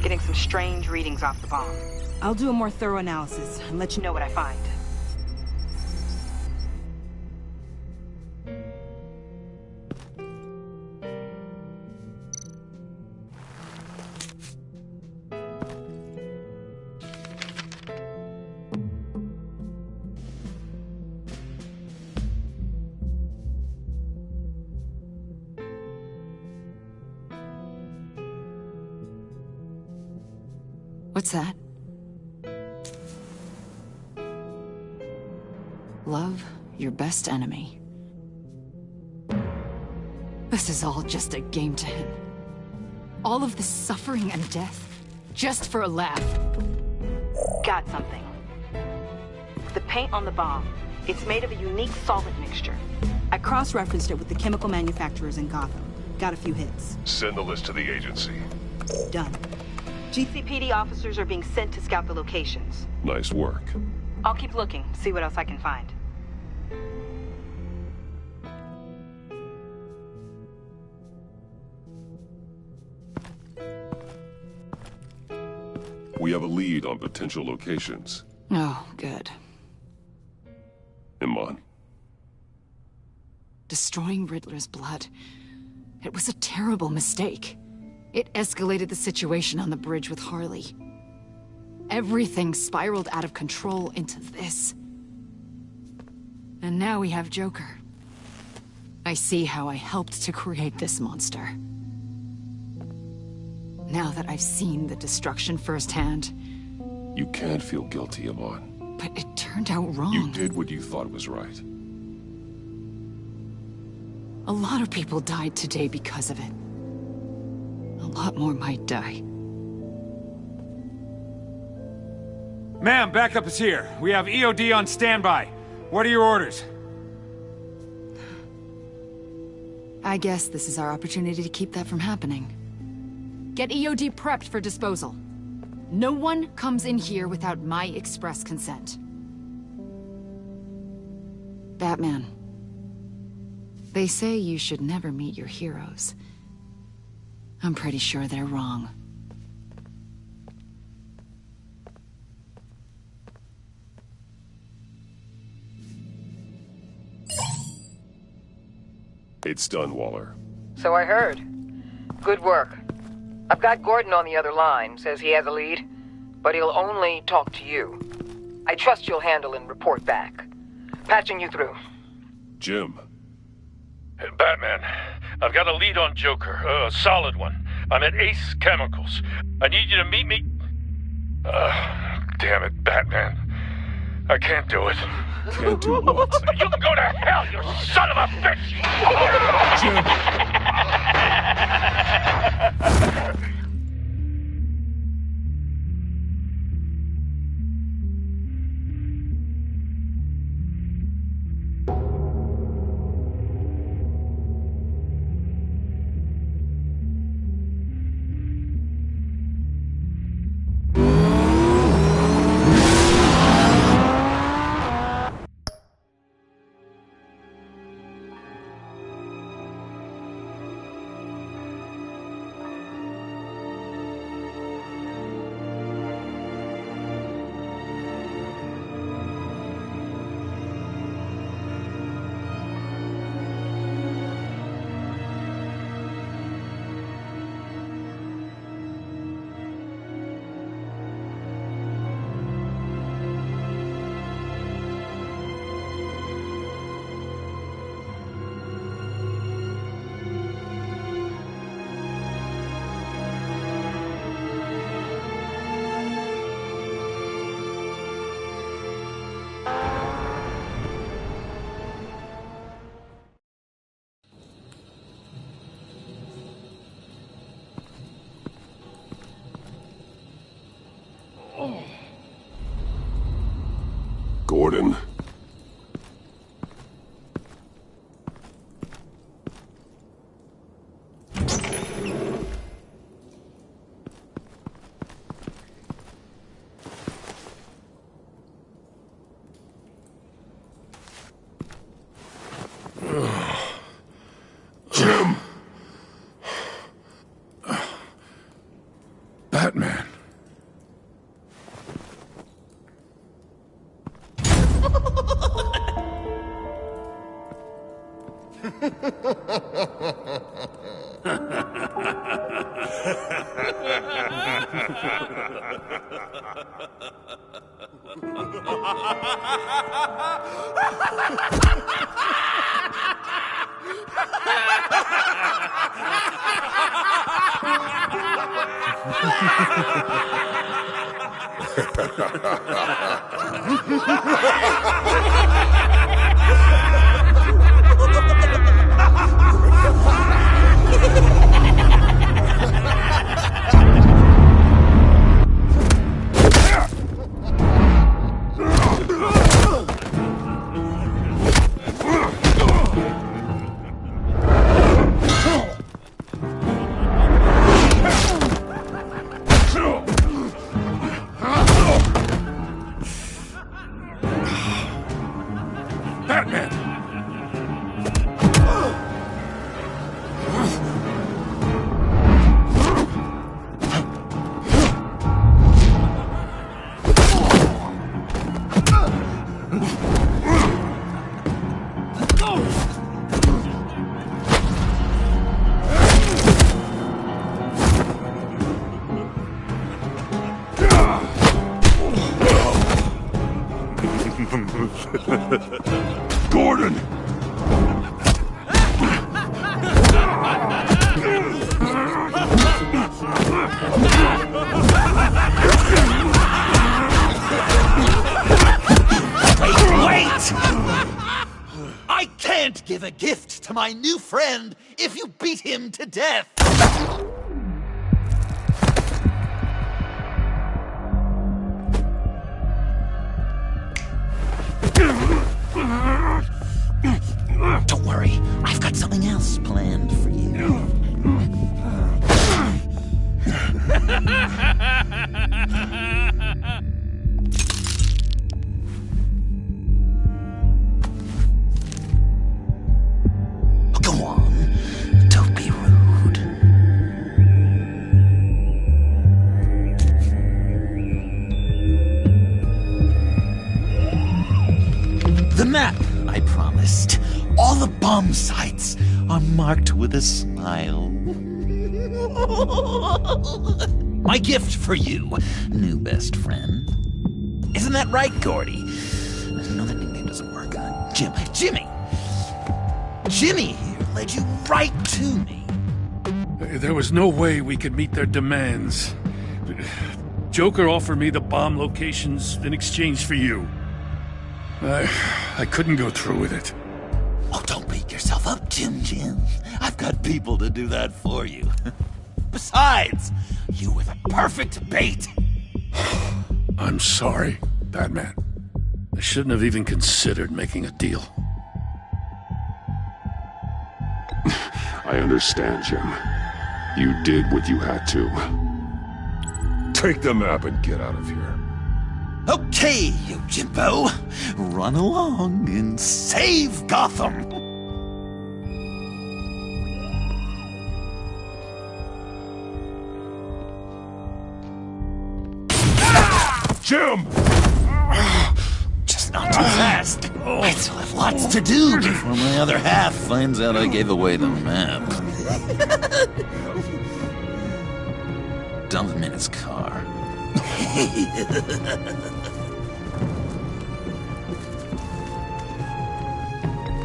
Getting some strange readings off the bomb. I'll do a more thorough analysis and let you know what I find. What's that? Love your best enemy. This is all just a game to him. All of this suffering and death, just for a laugh. Got something. The paint on the bomb, it's made of a unique solvent mixture. I cross-referenced it with the chemical manufacturers in Gotham. Got a few hits. Send the list to the agency. Done. GCPD officers are being sent to scout the locations. Nice work. I'll keep looking, see what else I can find. We have a lead on potential locations. Oh, good. Iman. Destroying Riddler's blood. It was a terrible mistake. It escalated the situation on the bridge with Harley. Everything spiraled out of control into this. And now we have Joker. I see how I helped to create this monster. Now that I've seen the destruction firsthand... You can't feel guilty, Iman. But it turned out wrong. You did what you thought was right. A lot of people died today because of it. A lot more might die. Ma'am, backup is here. We have EOD on standby. What are your orders? I guess this is our opportunity to keep that from happening. Get EOD prepped for disposal. No one comes in here without my express consent. Batman. They say you should never meet your heroes. I'm pretty sure they're wrong. It's done, Waller. So I heard. Good work. I've got Gordon on the other line, says he has a lead, but he'll only talk to you. I trust you'll handle and report back. Patching you through. Jim. Hey, Batman, I've got a lead on Joker, a solid one. I'm at Ace Chemicals. I need you to meet me... damn it, Batman. I can't do it. Can't do what? You can go to hell, you son of a bitch! Gordon. Jim! Batman. Gordon! Wait! I can't give a gift to my new friend if you beat him to death! Don't worry, I've got something else planned for you. Go on, don't be rude. The map I promised. All the bomb sites are marked with a smile. My gift for you, new best friend. Isn't that right, Gordy? No, that nickname doesn't work. Jimmy. Jimmy here led you right to me. There was no way we could meet their demands. Joker offered me the bomb locations in exchange for you. I couldn't go through with it. Oh, don't beat yourself up, Jim. I've got people to do that for you. Besides, you were the perfect bait. I'm sorry, Batman. I shouldn't have even considered making a deal. I understand, Jim. You did what you had to. Take the map and get out of here. Okay, you Jimbo. Run along and save Gotham. Jim! Just not too fast. I still have lots to do before my other half finds out I gave away the map. Dump him in his car.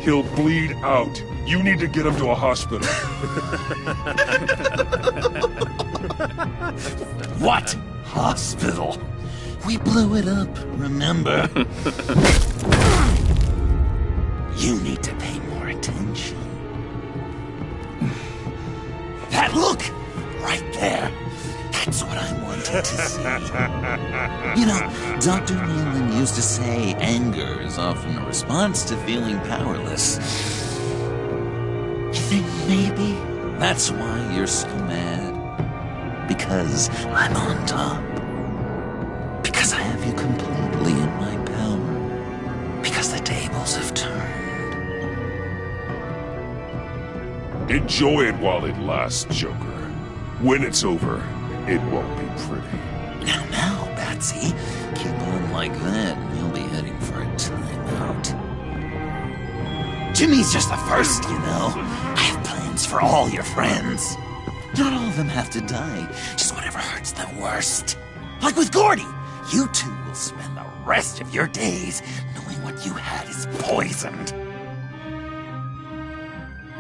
He'll bleed out. You need to get him to a hospital. What hospital? We blew it up, remember? You need to pay more attention. That look! Right there. That's what I wanted to see. You know, Dr. Nealon used to say anger is often a response to feeling powerless. You think maybe that's why you're so mad? Because I'm on top. Because I have you completely in my power. Because the tables have turned. Enjoy it while it lasts, Joker. When it's over, it won't be pretty. Now, Batsy. Keep on like that, and you'll be heading for a timeout. Jimmy's just the first, you know. I have plans for all your friends. Not all of them have to die, just whatever hurts them worst. Like with Gordy, you two will spend the rest of your days knowing what you had is poisoned.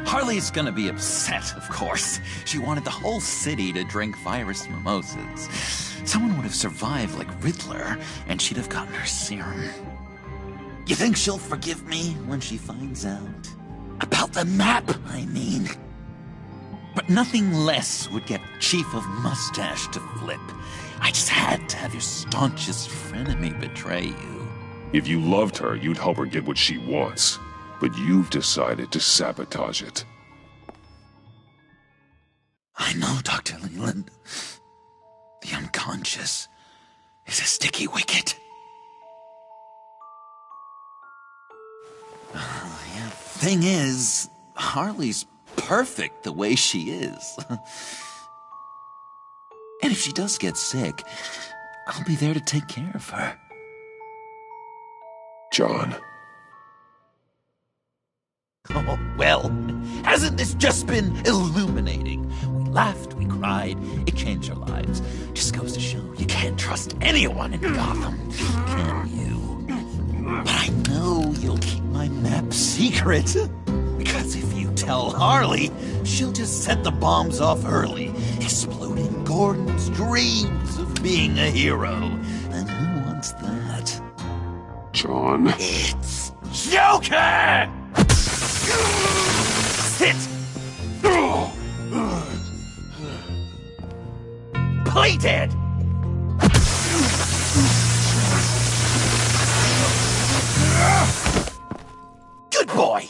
Harley's gonna be upset, of course. She wanted the whole city to drink virus mimosas. Someone would have survived like Riddler, and she'd have gotten her serum. You think she'll forgive me when she finds out? About the map, I mean. But nothing less would get Chief of Mustache to flip. I just had to have your staunchest frenemy betray you. If you loved her, you'd help her get what she wants. But you've decided to sabotage it. I know, Dr. Leland. The unconscious is a sticky wicket. Yeah, thing is, Harley's perfect the way she is. And if she does get sick, I'll be there to take care of her. John. Oh, well, hasn't this just been illuminating? We laughed, we cried, it changed our lives. Just goes to show you can't trust anyone in Gotham, can you? But I know Secret? Because if you tell Harley, she'll just set the bombs off early, exploding Gordon's dreams of being a hero. And who wants that? John. It's Joker! Sit! Play dead! Good boy!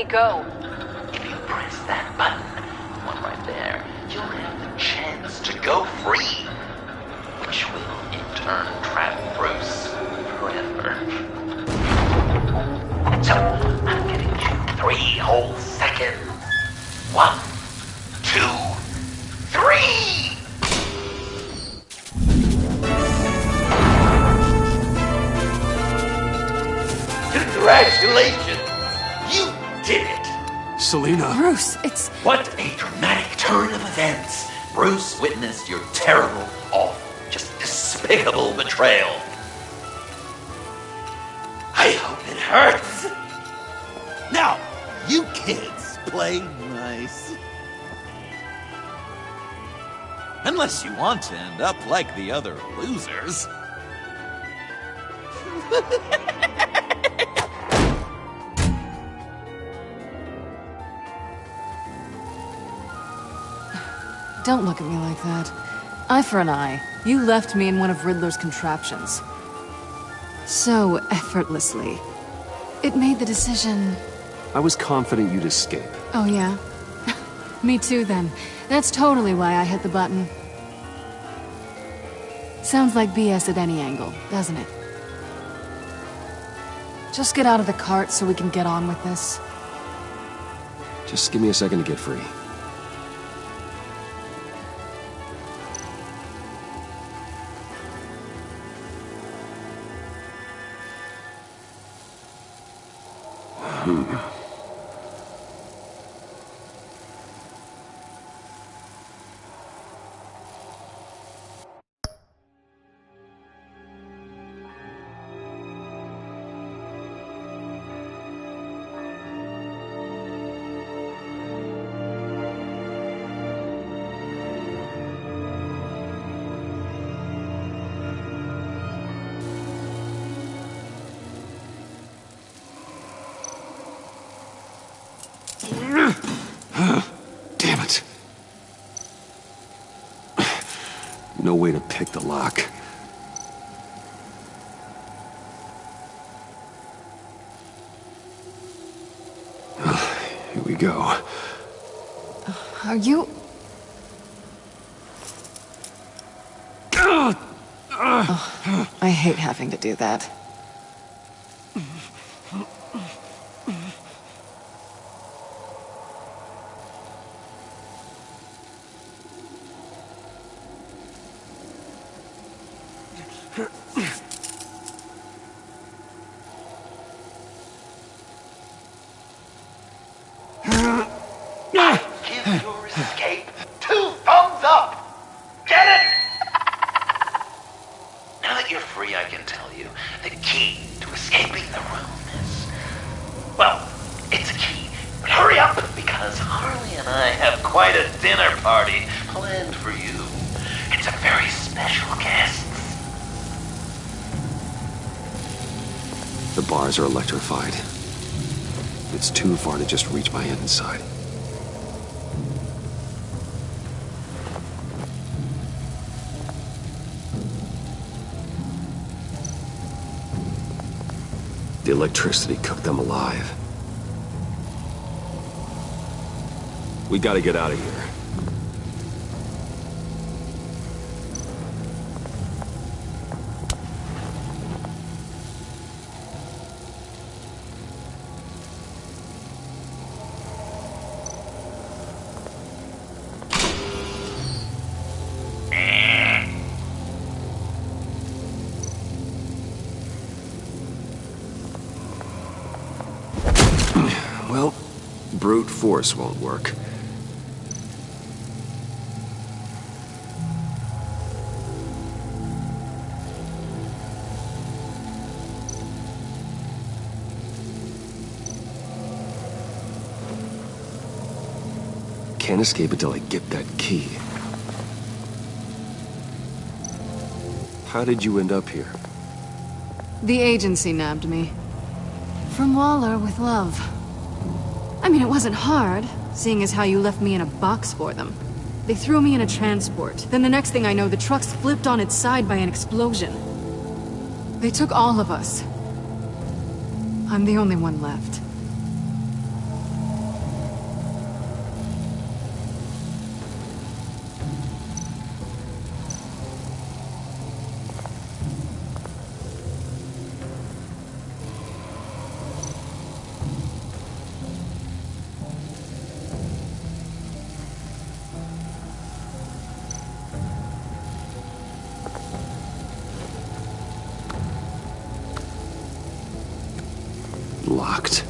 Go. If you press that button, the one right there, you'll have the chance to go free, which will in turn trap Bruce forever. So, I'm giving you 3 whole seconds. 1, 2, 3! Congratulations! You did it! Selina. Bruce, it's... What a dramatic turn of events. Bruce witnessed your terrible, awful, just despicable betrayal. I hope it hurts. Now, you kids play nice. Unless you want to end up like the other losers. Don't look at me like that. Eye for an eye. You left me in one of Riddler's contraptions. So effortlessly. It made the decision... I was confident you'd escape. Oh, yeah? Me too, then. That's totally why I hit the button. Sounds like BS at any angle, doesn't it? Just get out of the cart so we can get on with this. Just give me a second to get free. Damn it. No way to pick the lock. Here we go. Are you... Oh, I hate having to do that. Give your escape 2 thumbs up! Get it? Now that you're free, I can tell you, the key to escaping the room is... Well, it's a key, but hurry up, because Harley and I have quite a dinner party planned for you. It's a very special guest. The bars are electrified. It's too far to just reach my inside. The electricity cooked them alive. We gotta get out of here. Well, brute force won't work. Can't escape until I get that key. How did you end up here? The agency nabbed me. From Waller with love. I mean, it wasn't hard, seeing as how you left me in a box for them. They threw me in a transport. Then the next thing I know, the truck's flipped on its side by an explosion. They took all of us. I'm the only one left. Locked.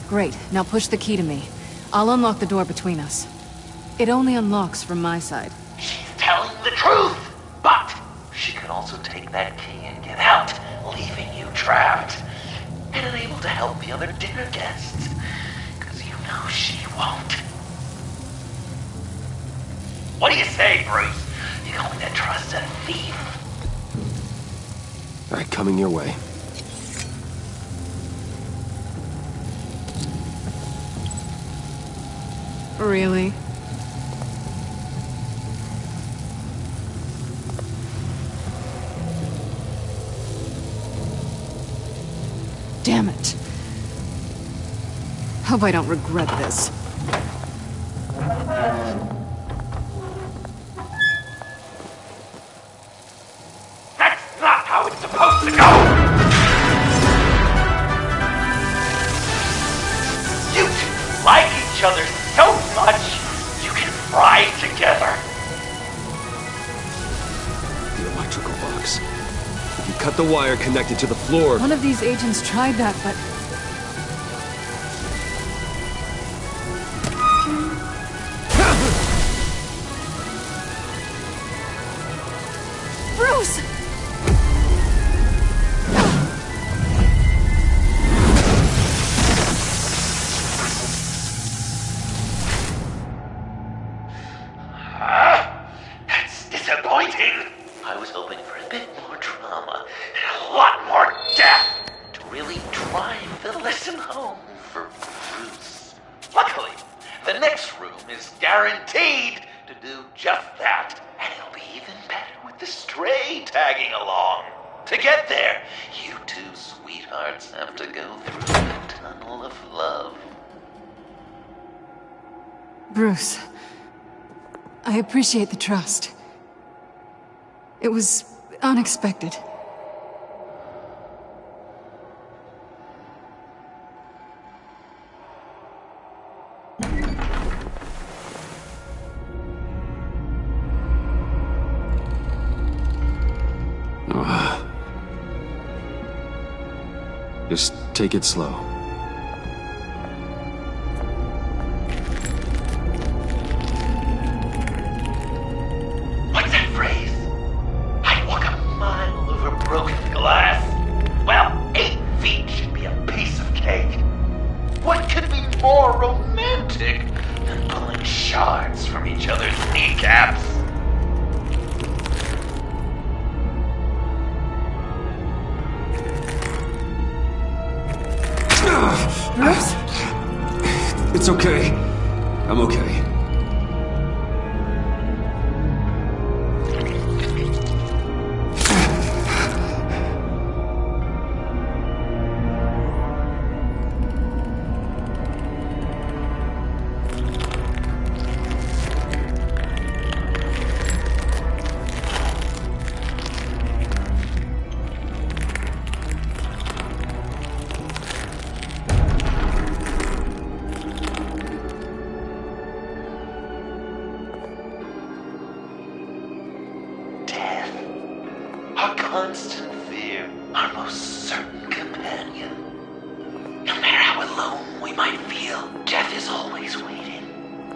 Great, now push the key to me. I'll unlock the door between us. It only unlocks from my side. She's telling the truth, but she could also take that key and get out, leaving you trapped. And unable to help the other dinner guests. Because you know she won't. What do you say, Bruce? You going to trust a thief? All right, coming your way. Really? Damn it. Hope I don't regret this. That's not how it's supposed to go! You two like each other so much, you can fry together. The electrical box. If you cut the wire connected to the floor... One of these agents tried that, but... Bruce! That's disappointing. I was hoping for a bit more drama and a lot more death to really drive the lesson home for Bruce. Luckily, the next room is guaranteed to do just that, and it'll be even better with the stray tagging along. To get there, you two sweethearts have to go through the tunnel of love. Bruce, I appreciate the trust. It was unexpected. Just take it slow. What's that phrase? I'd walk a mile over broken glass. Well, 8 feet should be a piece of cake. What could be more romantic than pulling shards from each other's kneecaps? It's okay. I'm okay. Our constant fear, our most certain companion. No matter how alone we might feel, death is always waiting.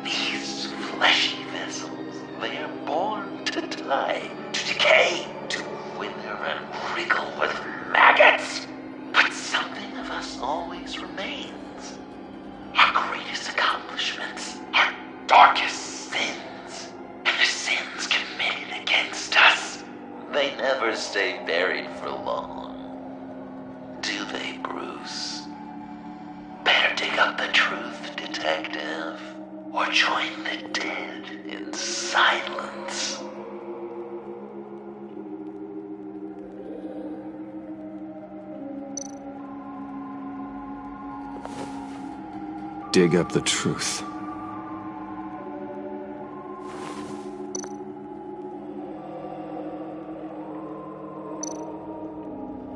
These fleshy vessels, they are born to die, to decay, to wither and wriggle with maggots. But something of us always remains. Our greatest accomplishments, our darkest sins, and the sins committed against us. They never stay buried for long, do they, Bruce? Better dig up the truth, detective, or join the dead in silence. Dig up the truth.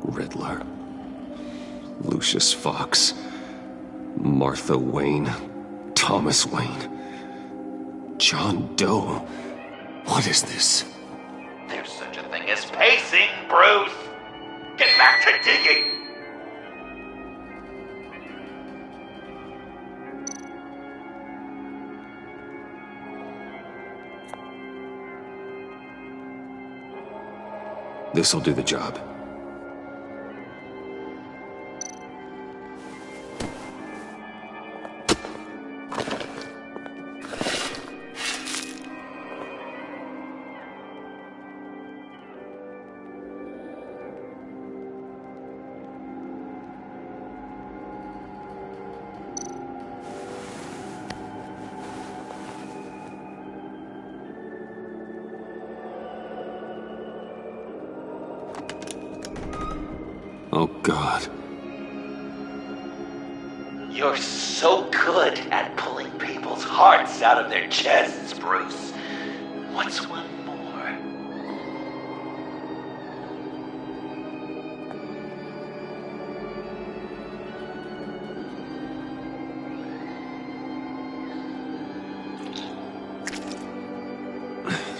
Riddler, Lucius Fox, Martha Wayne, Thomas Wayne, John Doe. What is this? There's such a thing as pacing, Bruce! Get back to digging! This'll do the job. Oh, God. You're so good at pulling people's hearts out of their chests, Bruce. What's one more?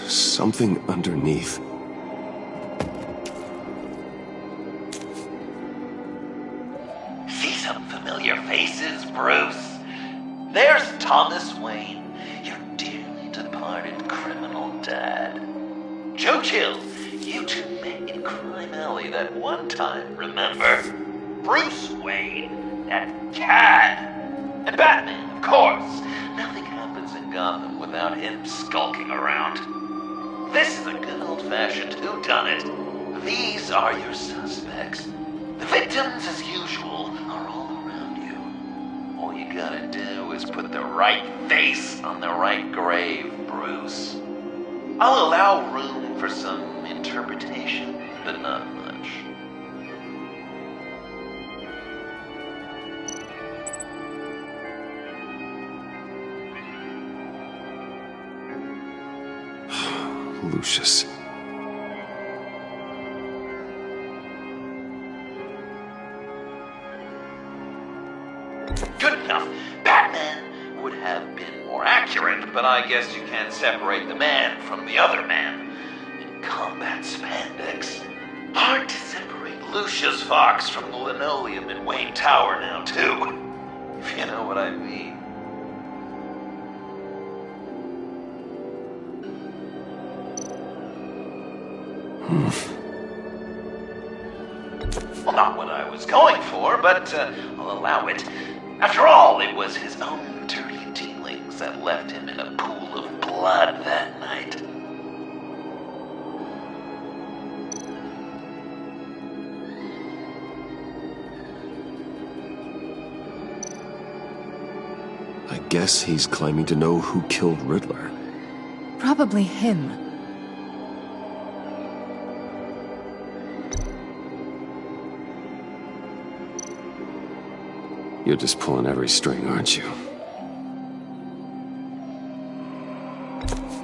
Something underneath. Familiar faces, Bruce. There's Thomas Wayne, your dearly departed criminal dad. Joe Chill, you two met in Crime Alley that one time, remember? Bruce Wayne, that cad. And Batman, of course. Nothing happens in Gotham without him skulking around. This is a good old-fashioned whodunit. These are your suspects. The victims, as usual, are all around you. All you gotta do is put the right face on the right grave, Bruce. I'll allow room for some interpretation, but not much. Lucius. Good enough. Batman would have been more accurate, but I guess you can't separate the man from the other man. In combat spandex. Hard to separate Lucius Fox from the linoleum in Wayne Tower now, too. If you know what I mean. Well, not what I was going for, but I'll allow it. After all, it was his own dirty dealings that left him in a pool of blood that night. I guess he's claiming to know who killed Riddler. Probably him. You're just pulling every string, aren't you?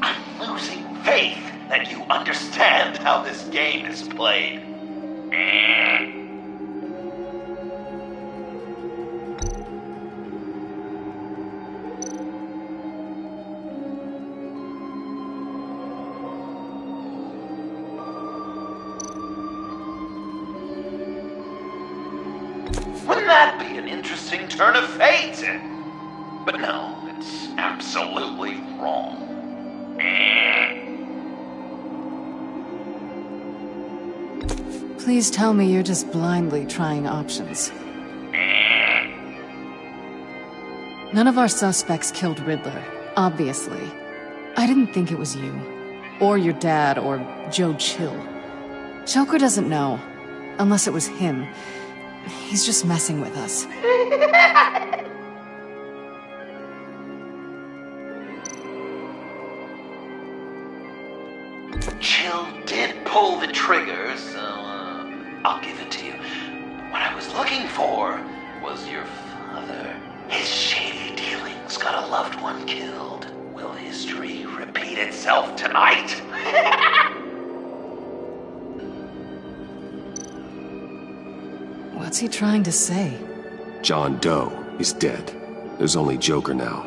I'm losing faith that you understand how this game is played. Wouldn't that be an interesting turn of fate? But no, it's absolutely wrong. Please tell me you're just blindly trying options. None of our suspects killed Riddler, obviously. I didn't think it was you. Or your dad, or Joe Chill. Joker doesn't know. Unless it was him. He's just messing with us. Chill did pull the trigger, so I'll give it to you. What I was looking for was your father. His shady dealings got a loved one killed. Will history repeat itself tonight? What's he trying to say? John Doe is dead. There's only Joker now.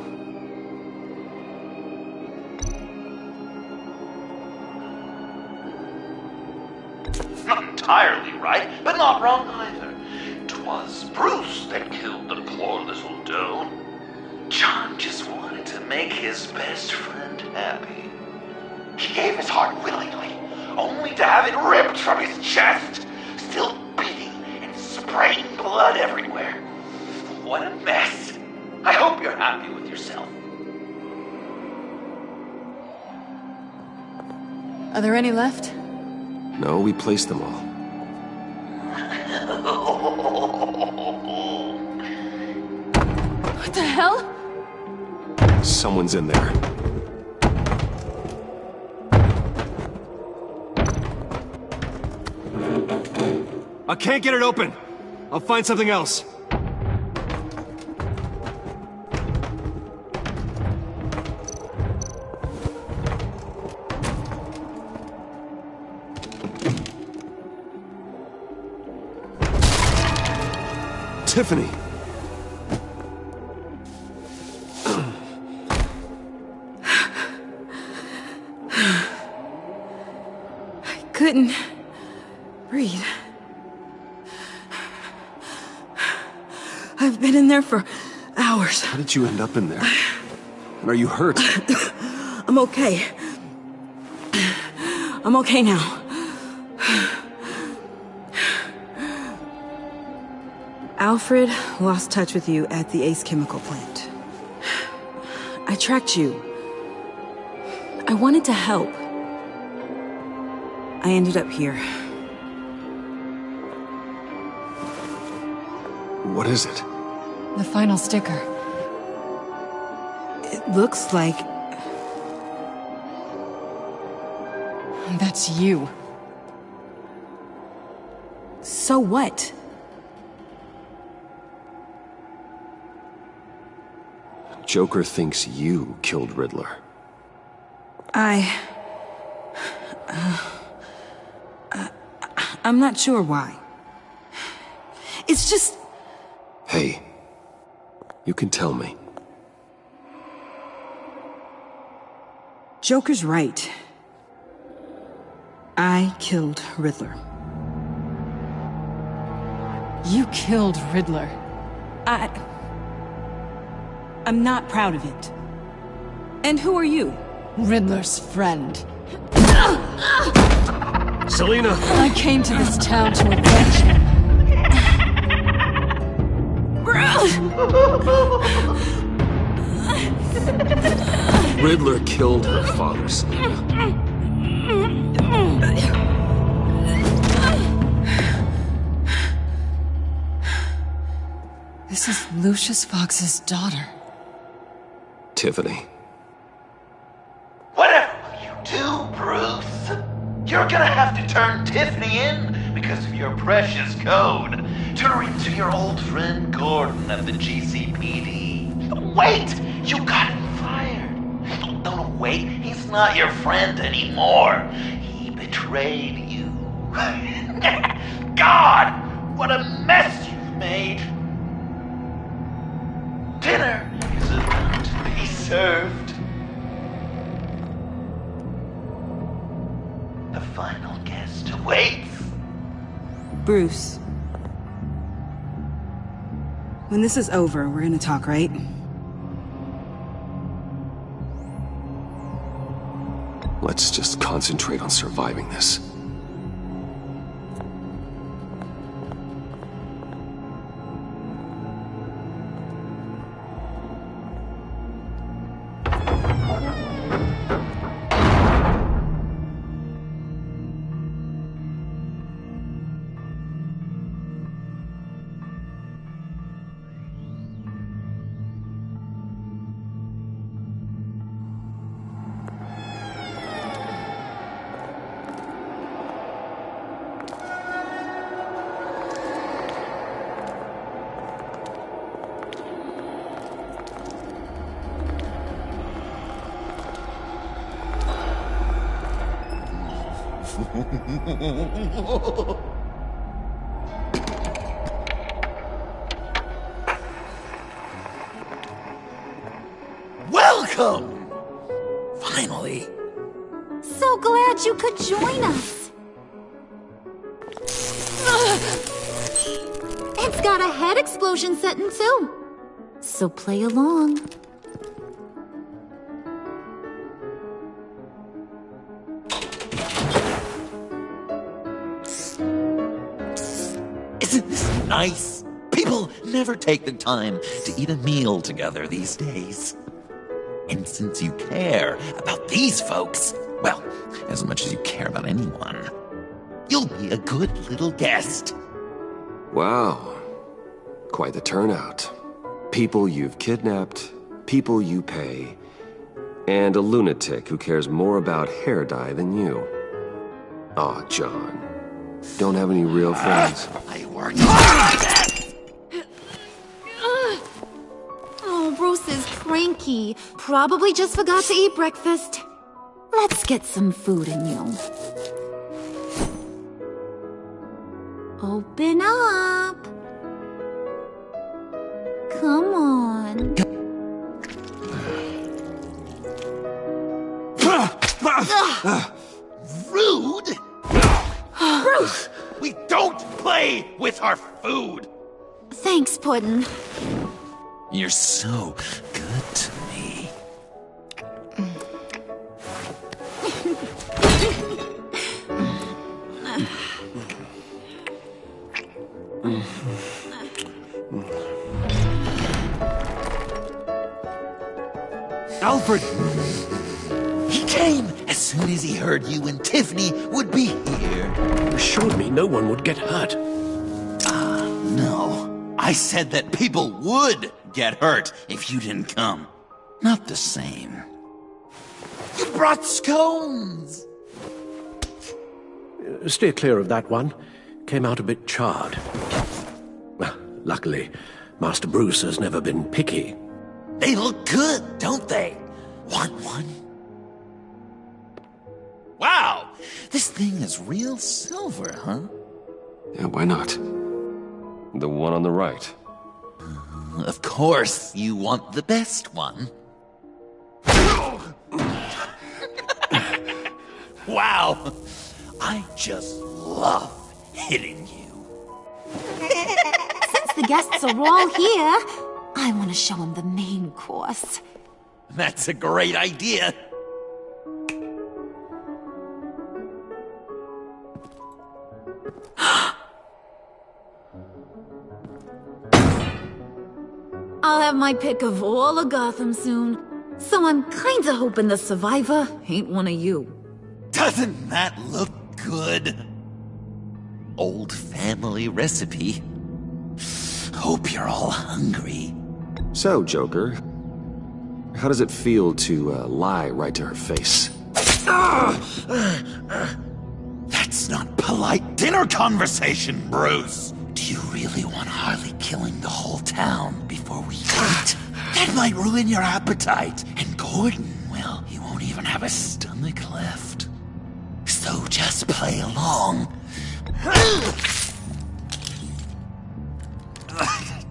Not entirely right, but not wrong either. 'Twas Bruce that killed the poor little Doe. John just wanted to make his best friend happy. He gave his heart willingly, only to have it ripped from his chest, still beating and spraying blood everywhere. What a mess. I hope you're happy with yourself. Are there any left? No, we placed them all. What the hell? Someone's in there. I can't get it open. I'll find something else. Tiffany! I couldn't breathe. I've been in there for hours. How did you end up in there? And are you hurt? I'm okay. I'm okay now. Alfred lost touch with you at the Ace Chemical plant. I tracked you. I wanted to help. I ended up here. What is it? The final sticker. It looks like... That's you. So what? Joker thinks you killed Riddler. I'm not sure why. It's just... Hey, you can tell me. Joker's right. I killed Riddler. You killed Riddler. I'm not proud of it. And who are you? Riddler's friend. Selina! I came to this town to avenge him. Riddler killed her father, Selina. This is Lucius Fox's daughter. Tiffany. Whatever will you do, Bruce? You're gonna have to turn Tiffany in because of your precious code. Turn her into your old friend Gordon at the GCPD. Wait! You got him fired. No, wait. He's not your friend anymore. He betrayed you. God! What a mess you've made! Dinner is about to be served. The final guest awaits. Bruce. When this is over, we're gonna talk, right? Let's just concentrate on surviving this. Welcome! Finally. So glad you could join us. It's got a head explosion setting too. So play along. Isn't this nice? People never take the time to eat a meal together these days. And since you care about these folks, well, as much as you care about anyone, you'll be a good little guest. Wow. Quite the turnout. People you've kidnapped, people you pay, and a lunatic who cares more about hair dye than you. Aw, John. Don't have any real friends? I worked hard on that! Oh, Bruce is cranky. Probably just forgot to eat breakfast. Let's get some food in you. Open up. Come on. Rude! Bruce! We don't play with our food! Thanks, Puddin'. You're so good to me. Alfred! He came as soon as he heard you and Tiffany would be here. You assured me no one would get hurt. No. I said that people would get hurt if you didn't come. Not the same. You brought scones! Steer clear of that one. Came out a bit charred. Well, luckily, Master Bruce has never been picky. They look good, don't they? Want one? Wow! This thing is real silver, huh? Yeah, why not? The one on the right. Of course, you want the best one. Wow! I just love hitting you. Since the guests are all here, I want to show them the main course. That's a great idea. I'll have my pick of all of Gotham soon, so I'm kinda hoping the survivor ain't one of you. Doesn't that look good? Old family recipe. Hope you're all hungry. So, Joker, How does it feel to lie right to her face? That's not polite dinner conversation, Bruce. Do you really want Harley killing the whole town before we eat? That might ruin your appetite. And Gordon, well, he won't even have a stomach left. So just play along.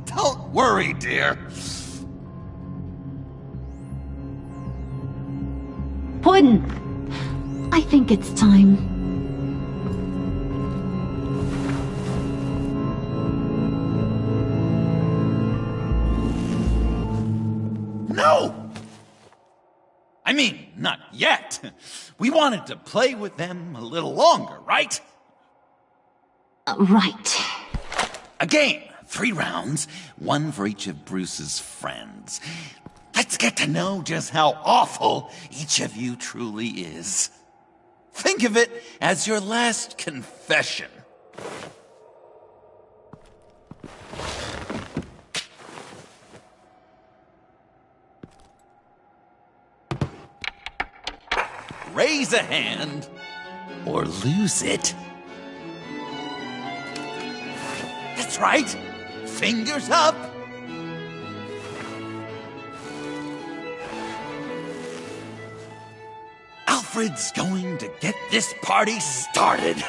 Don't worry, dear. Puddin', I think it's time. No! I mean, not yet. We wanted to play with them a little longer, right? Right. A game. 3 rounds, 1 for each of Bruce's friends. Let's get to know just how awful each of you truly is. Think of it as your last confession. Raise a hand, or lose it. That's right. Fingers up. Alfred's going to get this party started.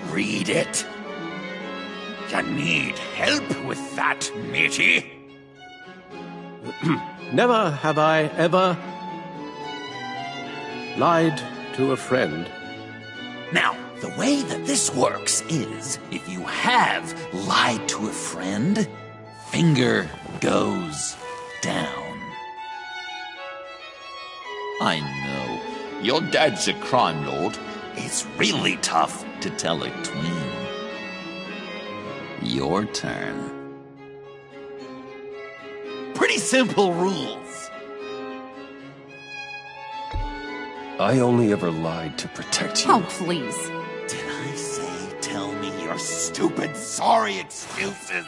Read it. You need help with that, matey? Never have I ever lied to a friend. Now, the way that this works is, if you have lied to a friend, finger goes down. I know, your dad's a crime lord. It's really tough to tell a twin. Your turn. Pretty simple rules. I only ever lied to protect you. Oh, please. Did I say tell me your stupid sorry excuses?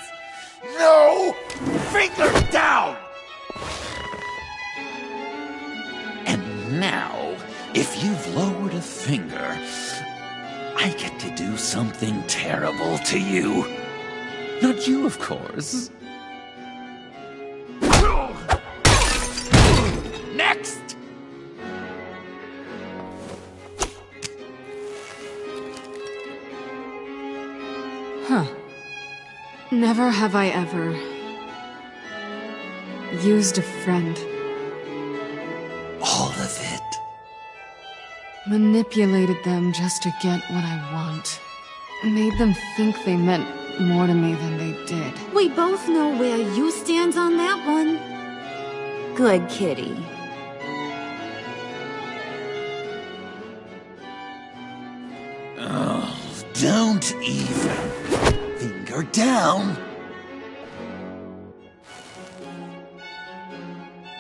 No! Finger down! And now, if you've lowered a finger, I get to do something terrible to you. Not you, of course. Next! Huh. Never have I ever used a friend. All of it. Manipulated them just to get what I want. Made them think they meant more to me than they did. We both know where you stand on that one. Good kitty. Oh, don't even. Finger down.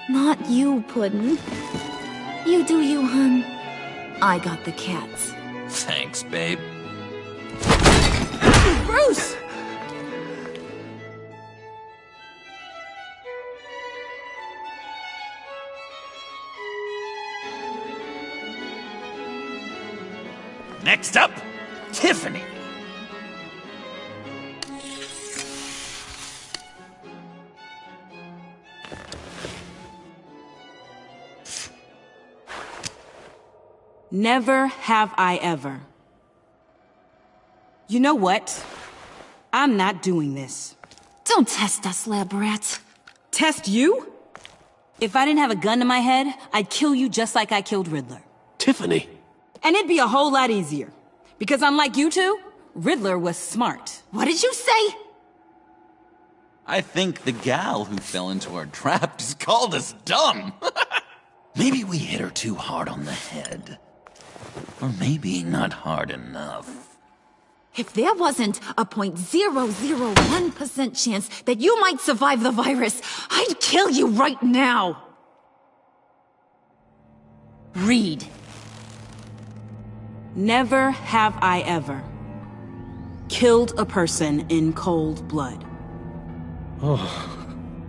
Not you, Puddin'. You do you, hun. I got the cats. Thanks, babe. Bruce! Next up, Tiffany. Never have I ever. You know what? I'm not doing this. Don't test us, lab rat. Test you? If I didn't have a gun to my head, I'd kill you just like I killed Riddler. Tiffany. And it'd be a whole lot easier. Because unlike you two, Riddler was smart. What did you say? I think the gal who fell into our trap just called us dumb. Maybe we hit her too hard on the head. Or maybe not hard enough. If there wasn't a 0.001% chance that you might survive the virus, I'd kill you right now. Read. Never have I ever killed a person in cold blood.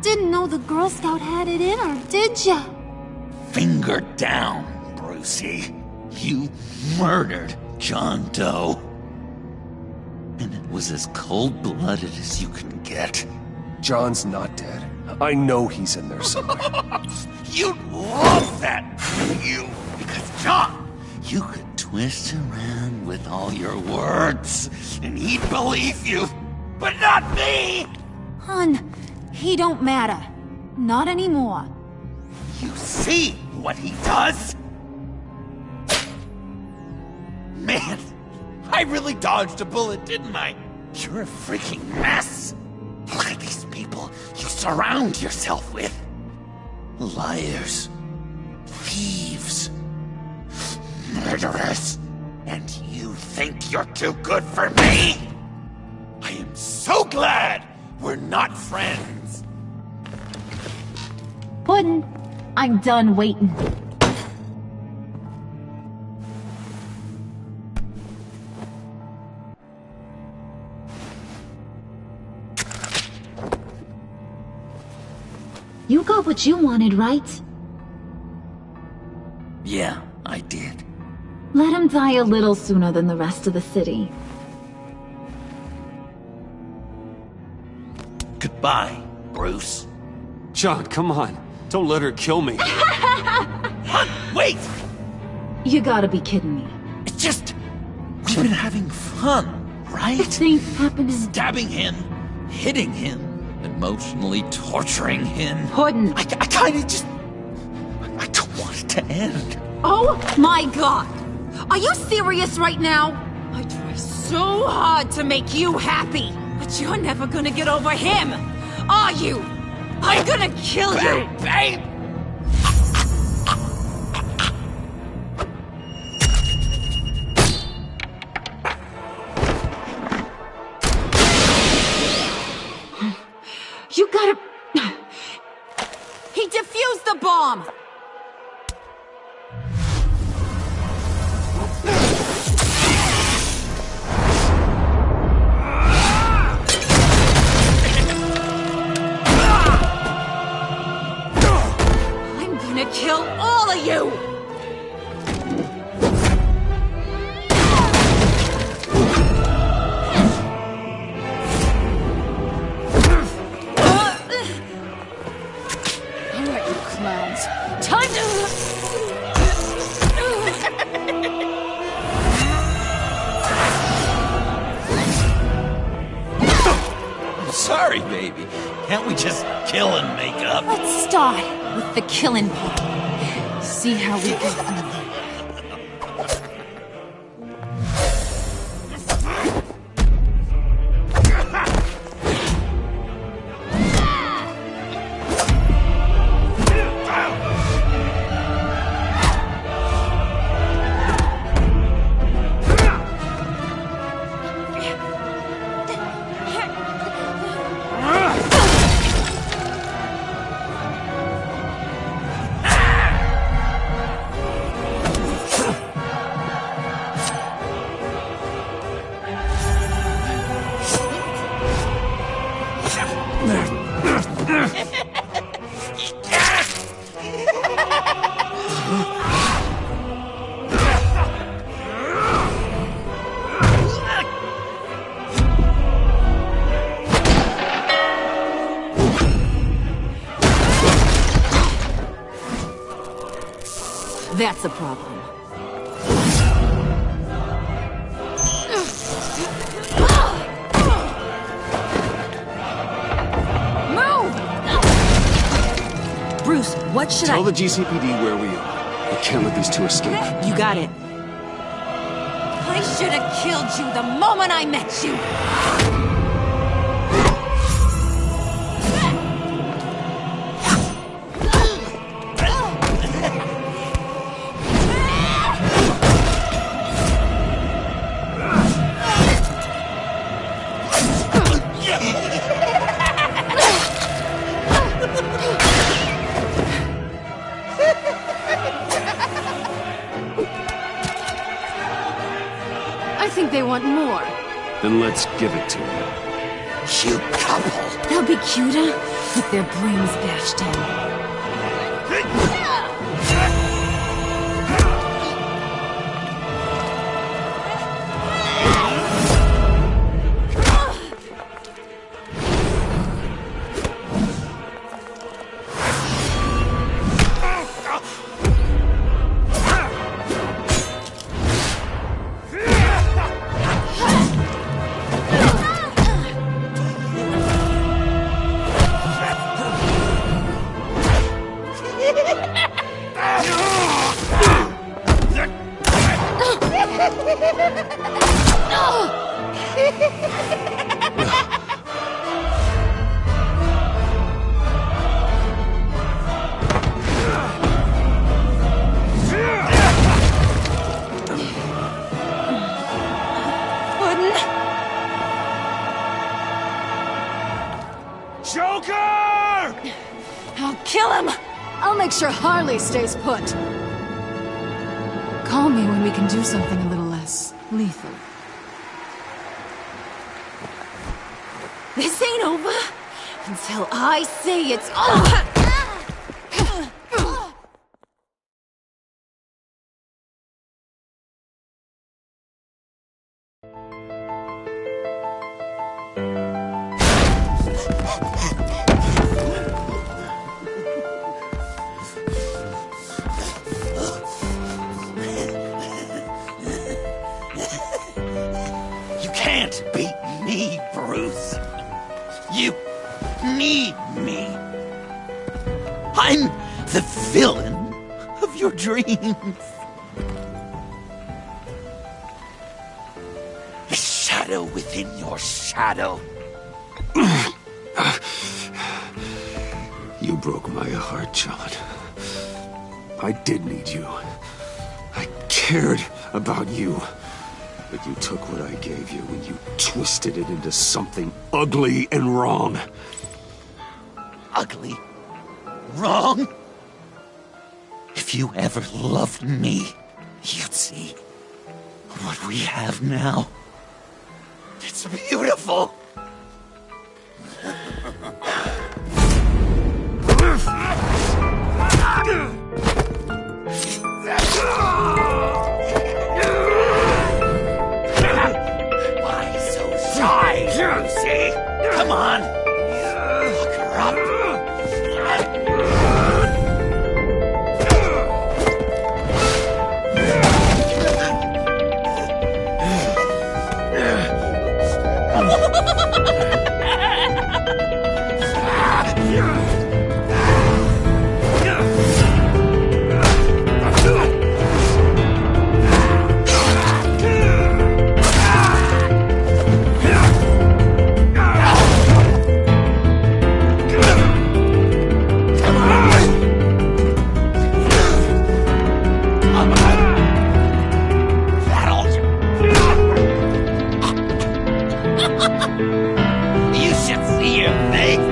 Didn't know the Girl Scout had it in her, did ya? Finger down, Brucey. You murdered John Doe. And it was as cold-blooded as you can get. John's not dead. I know he's in there somewhere. You'd love that, wouldn't you? Because John, you could twist around with all your words, and he'd believe you. But not me! Hun, he don't matter. Not anymore. You see what he does? Man, I really dodged a bullet, didn't I? You're a freaking mess. Look at these people you surround yourself with. Liars. Thieves. Murderers. And you think you're too good for me? I am so glad we're not friends. Puddin', I'm done waiting. You got what you wanted, right? Yeah, I did. Let him die a little sooner than the rest of the city. Goodbye, Bruce. John, come on. Don't let her kill me. What? Wait! You gotta be kidding me. It's just... we've been having fun, right? Things happening. Stabbing him, hitting him, emotionally torturing him. Puddin'. I kinda just... I don't want it to end. Oh my god! Are you serious right now? I try so hard to make you happy, but you're never gonna get over him, are you? I'm gonna kill you! Babe! You gotta... He defused the bomb! I'm gonna kill all of you! Time to... I'm sorry, baby. Can't we just kill and make up? Let's start with the killing part. See how we go from there. That's a problem. Move! Bruce, what should Tell the GCPD where we are. We can't let these two escape. You got it. I should have killed you the moment I met you! I think they want more. Then let's give it to them. cute couple. They'll be cuter with their brains bashed in. Joker! I'll kill him! I'll make sure Harley stays put. Call me when we can do something a little less lethal. This ain't over until I say it's over! You can't beat me, Bruce. You need me. I'm the villain of your dreams. The shadow within your shadow. You broke my heart, John. I did need you. I cared about you. But you took what I gave you and you twisted it into something ugly and wrong. Ugly? Wrong? If you ever loved me, you'd see what we have now. It's beautiful. Why so shy, Lucy? Come on. Lock her up. You should see your face.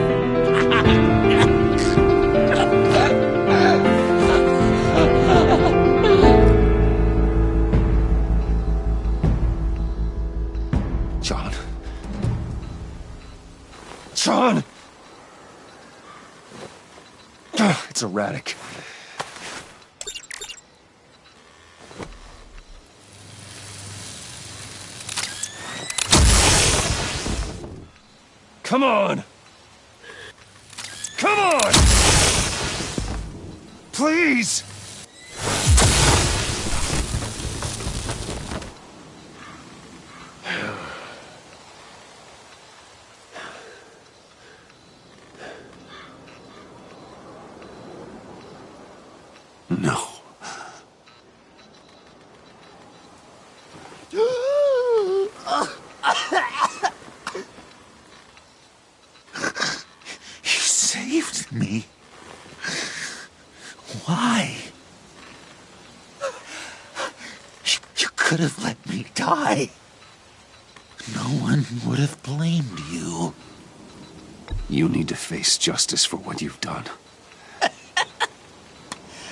John. John! It's erratic. Come on! Come on! Please! No. You saved me. Why? You could have let me die. No one would have blamed you. You need to face justice for what you've done.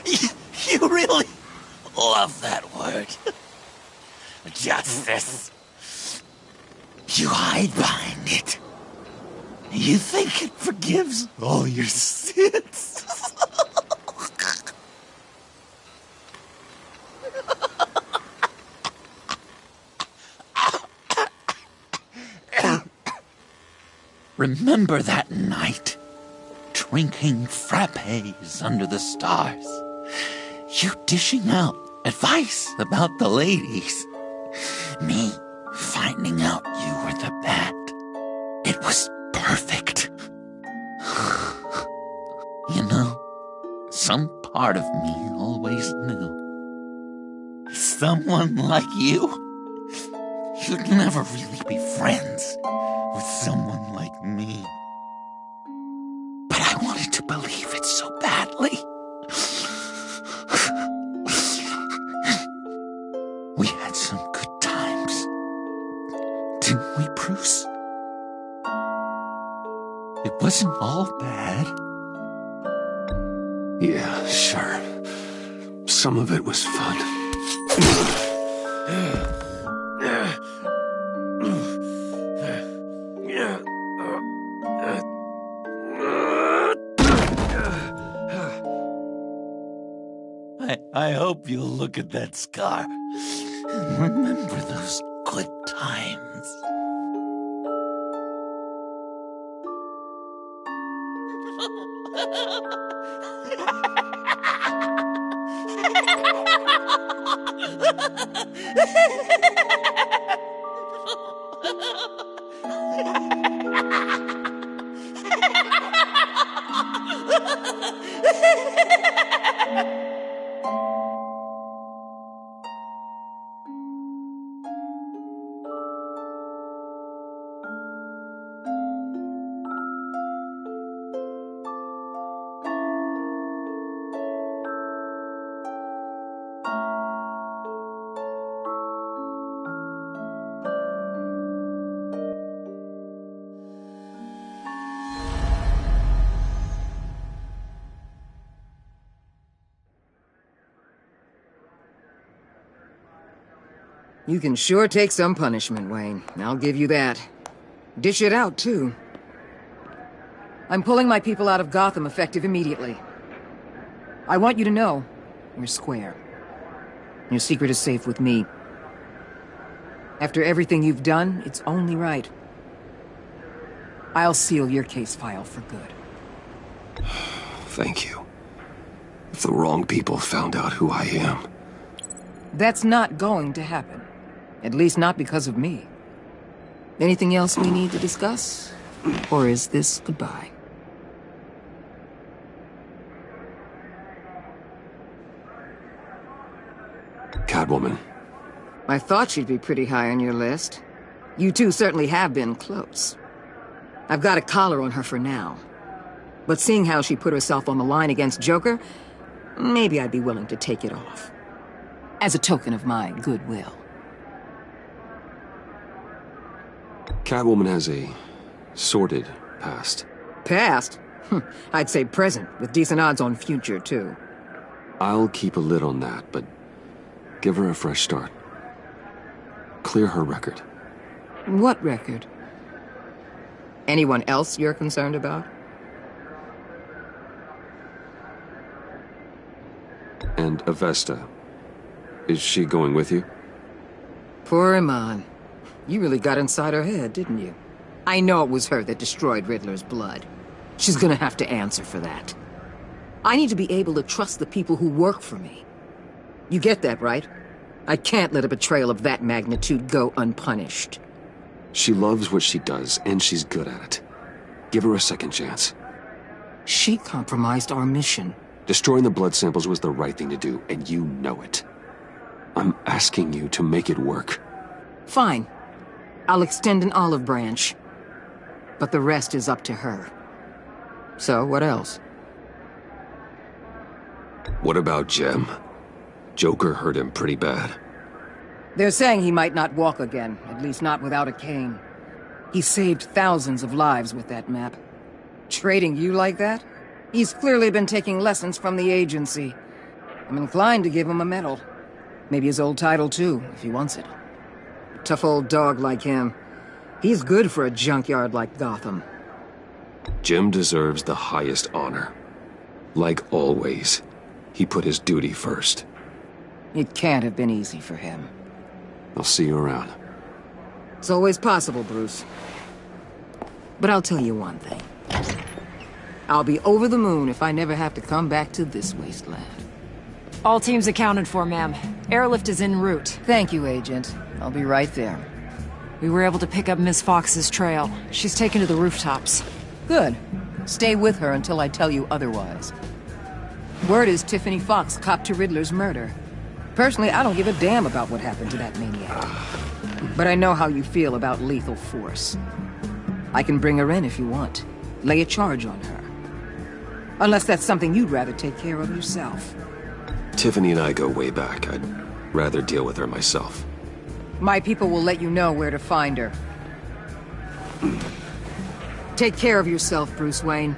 You really love that word. Justice. You hide behind it. You think it forgives all your sins? Remember that night? Drinking frappes under the stars. You dishing out advice about the ladies. Me finding out you were the bat. It was perfect. You know, some part of me always knew. Someone like you, you'd never really be friends with someone like me. But I wanted to believe it so badly. We had some good times, didn't we, Bruce? It wasn't all bad. Yeah, sure. Some of it was fun. I hope you'll look at that scar and remember those good times. You can sure take some punishment, Wayne. I'll give you that. Dish it out, too. I'm pulling my people out of Gotham effective immediately. I want you to know, you're square. Your secret is safe with me. After everything you've done, it's only right. I'll seal your case file for good. Thank you. If the wrong people found out who I am... That's not going to happen. At least not because of me. Anything else we need to discuss? Or is this goodbye? Catwoman. I thought she'd be pretty high on your list. You two certainly have been close. I've got a collar on her for now. But seeing how she put herself on the line against Joker, maybe I'd be willing to take it off. As a token of my goodwill. Catwoman has a sordid past. Past? I'd say present, with decent odds on future, too. I'll keep a lid on that, but give her a fresh start. Clear her record. What record? Anyone else you're concerned about? And Avesta. Is she going with you? Poor Iman. You really got inside her head, didn't you? I know it was her that destroyed Riddler's blood. She's gonna have to answer for that. I need to be able to trust the people who work for me. You get that, right? I can't let a betrayal of that magnitude go unpunished. She loves what she does, and she's good at it. Give her a second chance. She compromised our mission. Destroying the blood samples was the right thing to do, and you know it. I'm asking you to make it work. Fine. I'll extend an olive branch. But the rest is up to her. So, what else? What about Jem? Joker hurt him pretty bad. They're saying he might not walk again, at least not without a cane. He saved thousands of lives with that map. Trading you like that? He's clearly been taking lessons from the agency. I'm inclined to give him a medal. Maybe his old title too, if he wants it. A tough old dog like him. He's good for a junkyard like Gotham. Jim deserves the highest honor. Like always, he put his duty first. It can't have been easy for him. I'll see you around. It's always possible, Bruce. But I'll tell you one thing. I'll be over the moon if I never have to come back to this wasteland. All teams accounted for, ma'am. Airlift is en route. Thank you, Agent. I'll be right there. We were able to pick up Miss Fox's trail. She's taken to the rooftops. Good. Stay with her until I tell you otherwise. Word is Tiffany Fox copped to Riddler's murder. Personally, I don't give a damn about what happened to that maniac. But I know how you feel about lethal force. I can bring her in if you want. Lay a charge on her. Unless that's something you'd rather take care of yourself. Tiffany and I go way back. I'd rather deal with her myself. My people will let you know where to find her. Take care of yourself, Bruce Wayne.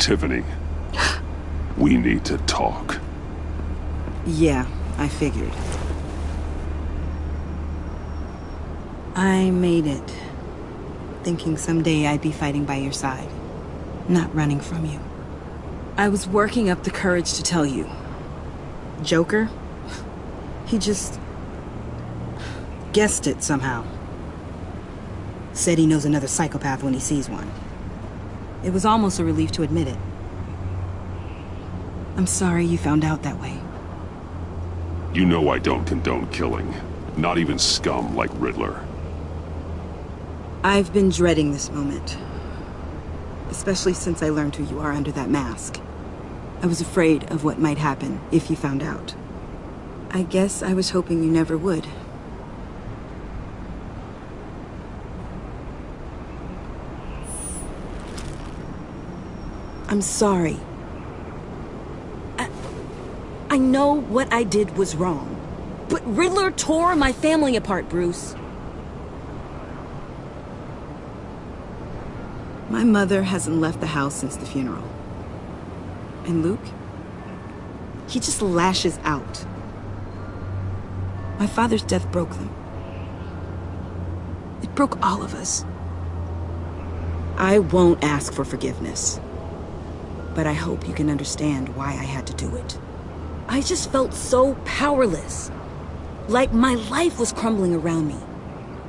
Tiffany, we need to talk. Yeah, I figured. I made it, thinking someday I'd be fighting by your side, not running from you. I was working up the courage to tell you. Joker? He just guessed it somehow. Said he knows another psychopath when he sees one. It was almost a relief to admit it. I'm sorry you found out that way. You know I don't condone killing. Not even scum like Riddler. I've been dreading this moment. Especially since I learned who you are under that mask. I was afraid of what might happen if you found out. I guess I was hoping you never would. I'm sorry. I know what I did was wrong. But Riddler tore my family apart, Bruce. My mother hasn't left the house since the funeral. And Luke? He just lashes out. My father's death broke them. It broke all of us. I won't ask for forgiveness. But I hope you can understand why I had to do it. I just felt so powerless. Like my life was crumbling around me.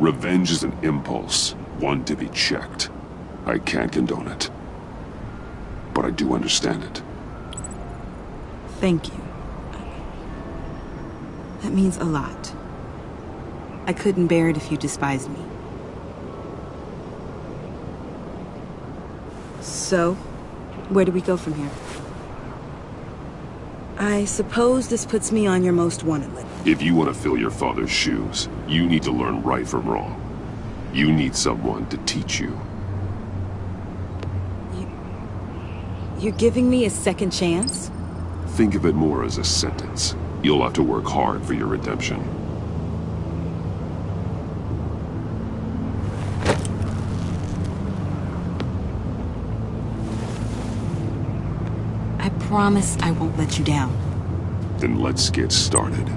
Revenge is an impulse, one to be checked. I can't condone it. But I do understand it. Thank you. That means a lot. I couldn't bear it if you despised me. So, where do we go from here? I suppose this puts me on your most wanted list. If you want to fill your father's shoes, you need to learn right from wrong. You need someone to teach you. You're giving me a second chance? Think of it more as a sentence. You'll have to work hard for your redemption. promise I won't let you down. Then let's get started.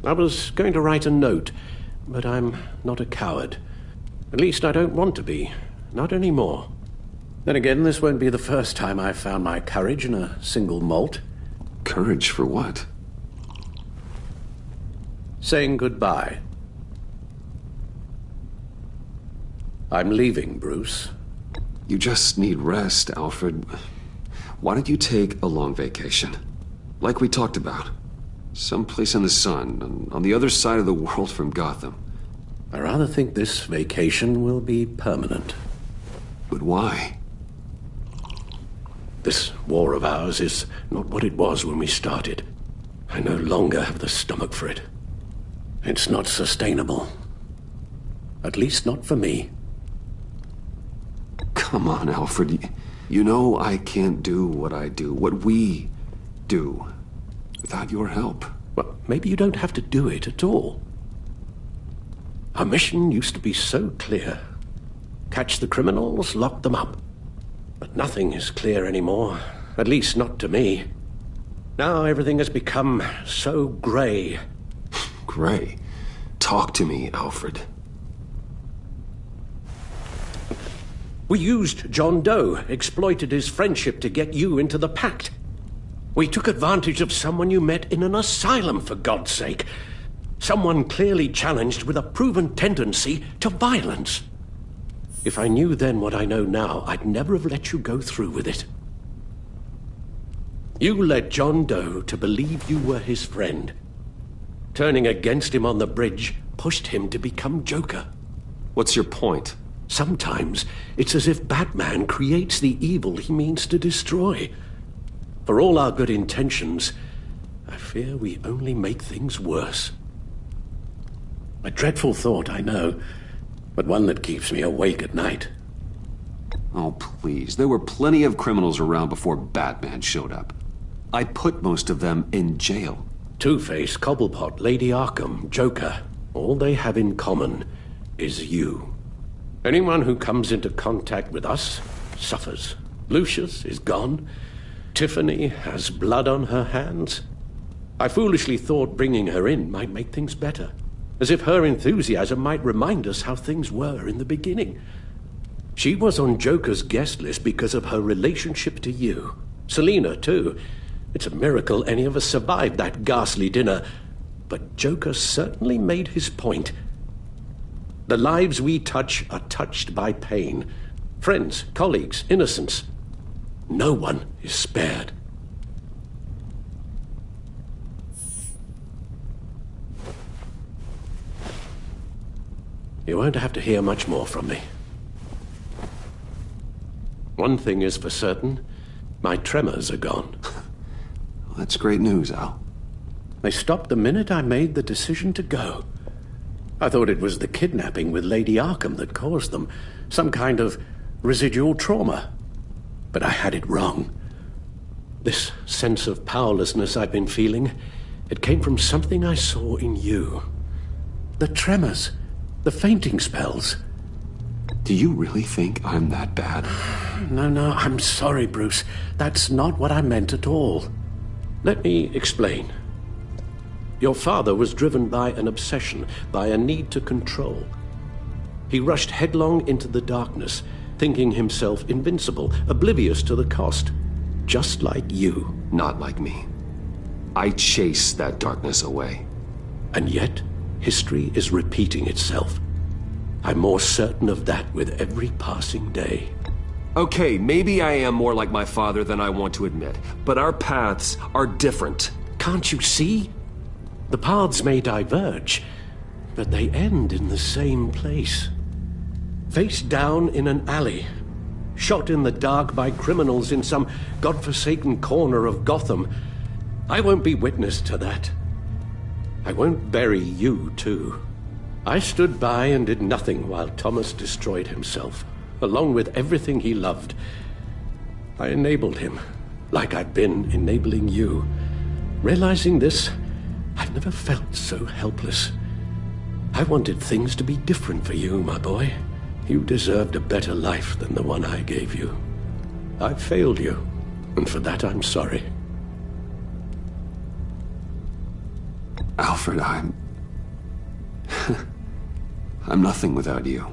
I was going to write a note, but I'm not a coward. At least I don't want to be. Not anymore. Then again, this won't be the first time I've found my courage in a single malt. Courage for what? Saying goodbye. I'm leaving, Bruce. You just need rest, Alfred. Why don't you take a long vacation? Like we talked about. Someplace in the sun, on the other side of the world from Gotham. I rather think this vacation will be permanent. But why? This war of ours is not what it was when we started. I no longer have the stomach for it. It's not sustainable. At least not for me. Come on, Alfred. You know I can't do what I do, what we do, without your help. Well, maybe you don't have to do it at all. Our mission used to be so clear. Catch the criminals, lock them up. But nothing is clear anymore, at least not to me. Now everything has become so grey. Grey? Talk to me, Alfred. We used John Doe, exploited his friendship to get you into the pact. We took advantage of someone you met in an asylum, for God's sake. Someone clearly challenged with a proven tendency to violence. If I knew then what I know now, I'd never have let you go through with it. You led John Doe to believe you were his friend. Turning against him on the bridge pushed him to become Joker. What's your point? Sometimes it's as if Batman creates the evil he means to destroy. For all our good intentions, I fear we only make things worse. A dreadful thought, I know, but one that keeps me awake at night. Oh, please. There were plenty of criminals around before Batman showed up. I put most of them in jail. Two-Face, Cobblepot, Lady Arkham, Joker, all they have in common is you. Anyone who comes into contact with us suffers. Lucius is gone. Tiffany has blood on her hands. I foolishly thought bringing her in might make things better, as if her enthusiasm might remind us how things were in the beginning. She was on Joker's guest list because of her relationship to you. Selina, too. It's a miracle any of us survived that ghastly dinner, but Joker certainly made his point. The lives we touch are touched by pain. Friends, colleagues, innocents. No one is spared. You won't have to hear much more from me. One thing is for certain, my tremors are gone. Well, that's great news, Al. They stopped the minute I made the decision to go. I thought it was the kidnapping with Lady Arkham that caused them, some kind of residual trauma. But I had it wrong. This sense of powerlessness I've been feeling, it came from something I saw in you. The tremors, the fainting spells. Do you really think I'm that bad? No, I'm sorry, Bruce. That's not what I meant at all. Let me explain. Your father was driven by an obsession, by a need to control. He rushed headlong into the darkness, thinking himself invincible, oblivious to the cost. Just like you. Not like me. I chased that darkness away. And yet, history is repeating itself. I'm more certain of that with every passing day. Okay, maybe I am more like my father than I want to admit, but our paths are different. Can't you see? The paths may diverge, but they end in the same place. Face down in an alley, shot in the dark by criminals in some godforsaken corner of Gotham. I won't be witness to that. I won't bury you, too. I stood by and did nothing while Thomas destroyed himself, along with everything he loved. I enabled him, like I've been enabling you. Realizing this, I've never felt so helpless. I wanted things to be different for you, my boy. You deserved a better life than the one I gave you. I failed you, and for that I'm sorry. Alfred, I'm nothing without you.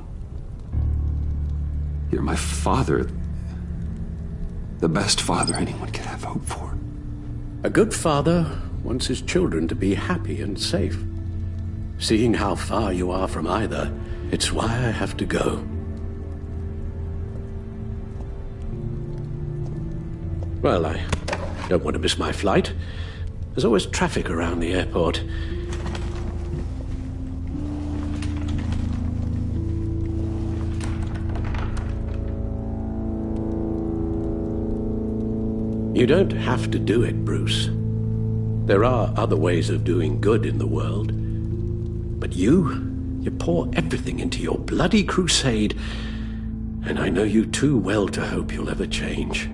You're my father. The best father anyone could have hope for. A good father wants his children to be happy and safe. Seeing how far you are from either, it's why I have to go. Well, I don't want to miss my flight. There's always traffic around the airport. You don't have to do it, Bruce. There are other ways of doing good in the world. But you pour everything into your bloody crusade, and I know you too well to hope you'll ever change.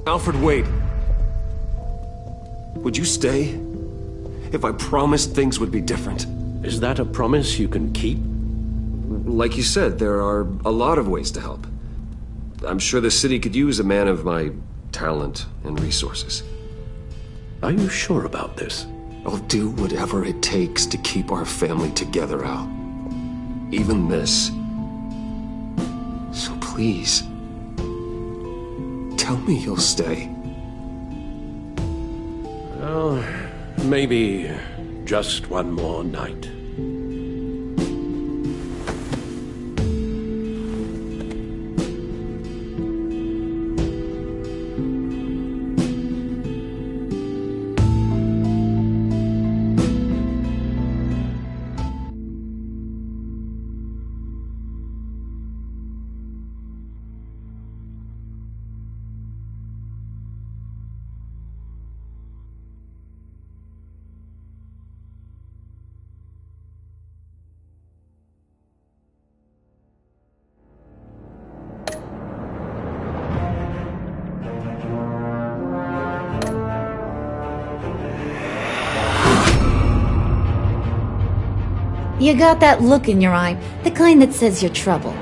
Alfred, wait. Would you stay? If I promised things would be different. Is that a promise you can keep? Like you said, there are a lot of ways to help. I'm sure the city could use a man of my talent and resources. Are you sure about this? I'll do whatever it takes to keep our family together, Al. Even this. So please, tell me you'll stay. Well, maybe just one more night. You got that look in your eye, the kind that says you're trouble.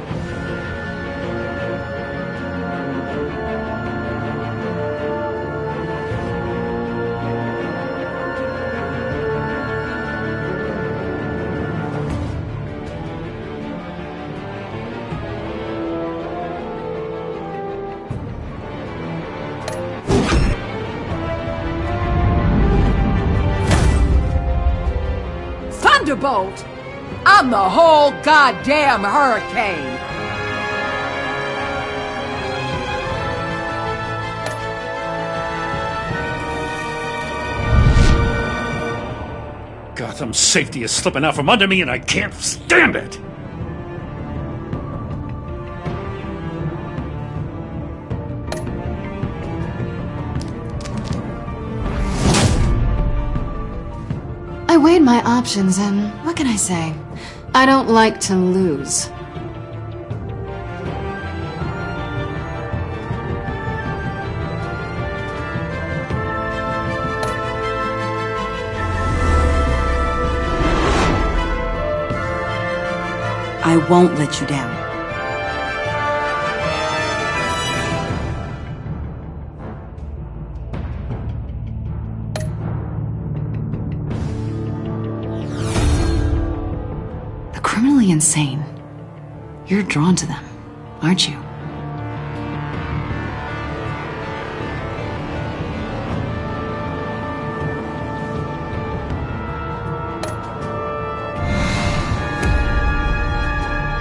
Thunderbolt! I'm the whole goddamn hurricane! Gotham's safety is slipping out from under me and I can't stand it! I weighed my options and what can I say? I don't like to lose. I won't let you down. really insane. You're drawn to them, aren't you?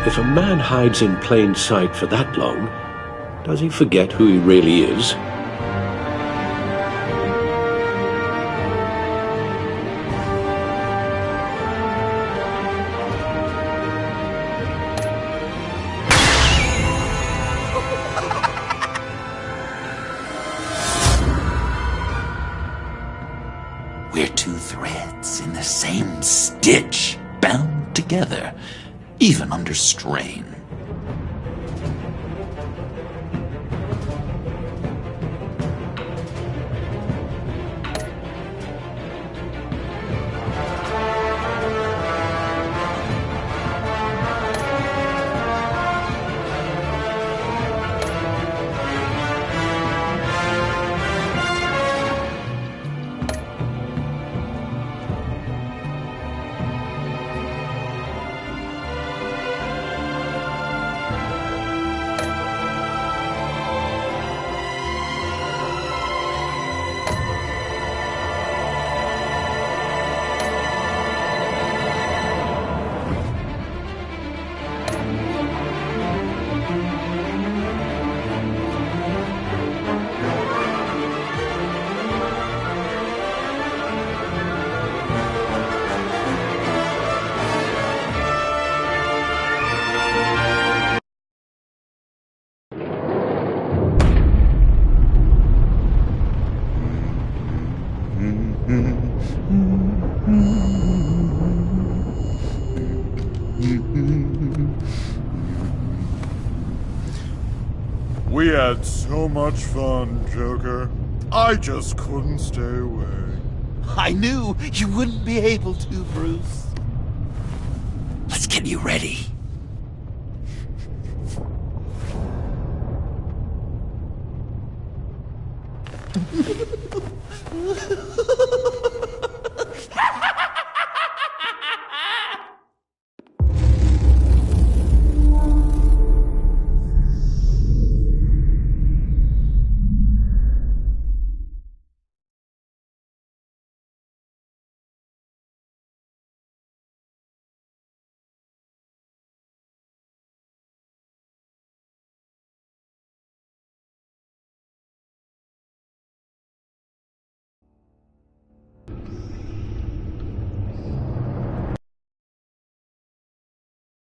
If a man hides in plain sight for that long, does he forget who he really is? We're two threads in the same stitch, bound together, even under strain. We had so much fun, Joker. I just couldn't stay away. I knew you wouldn't be able to, Bruce. Let's get you ready.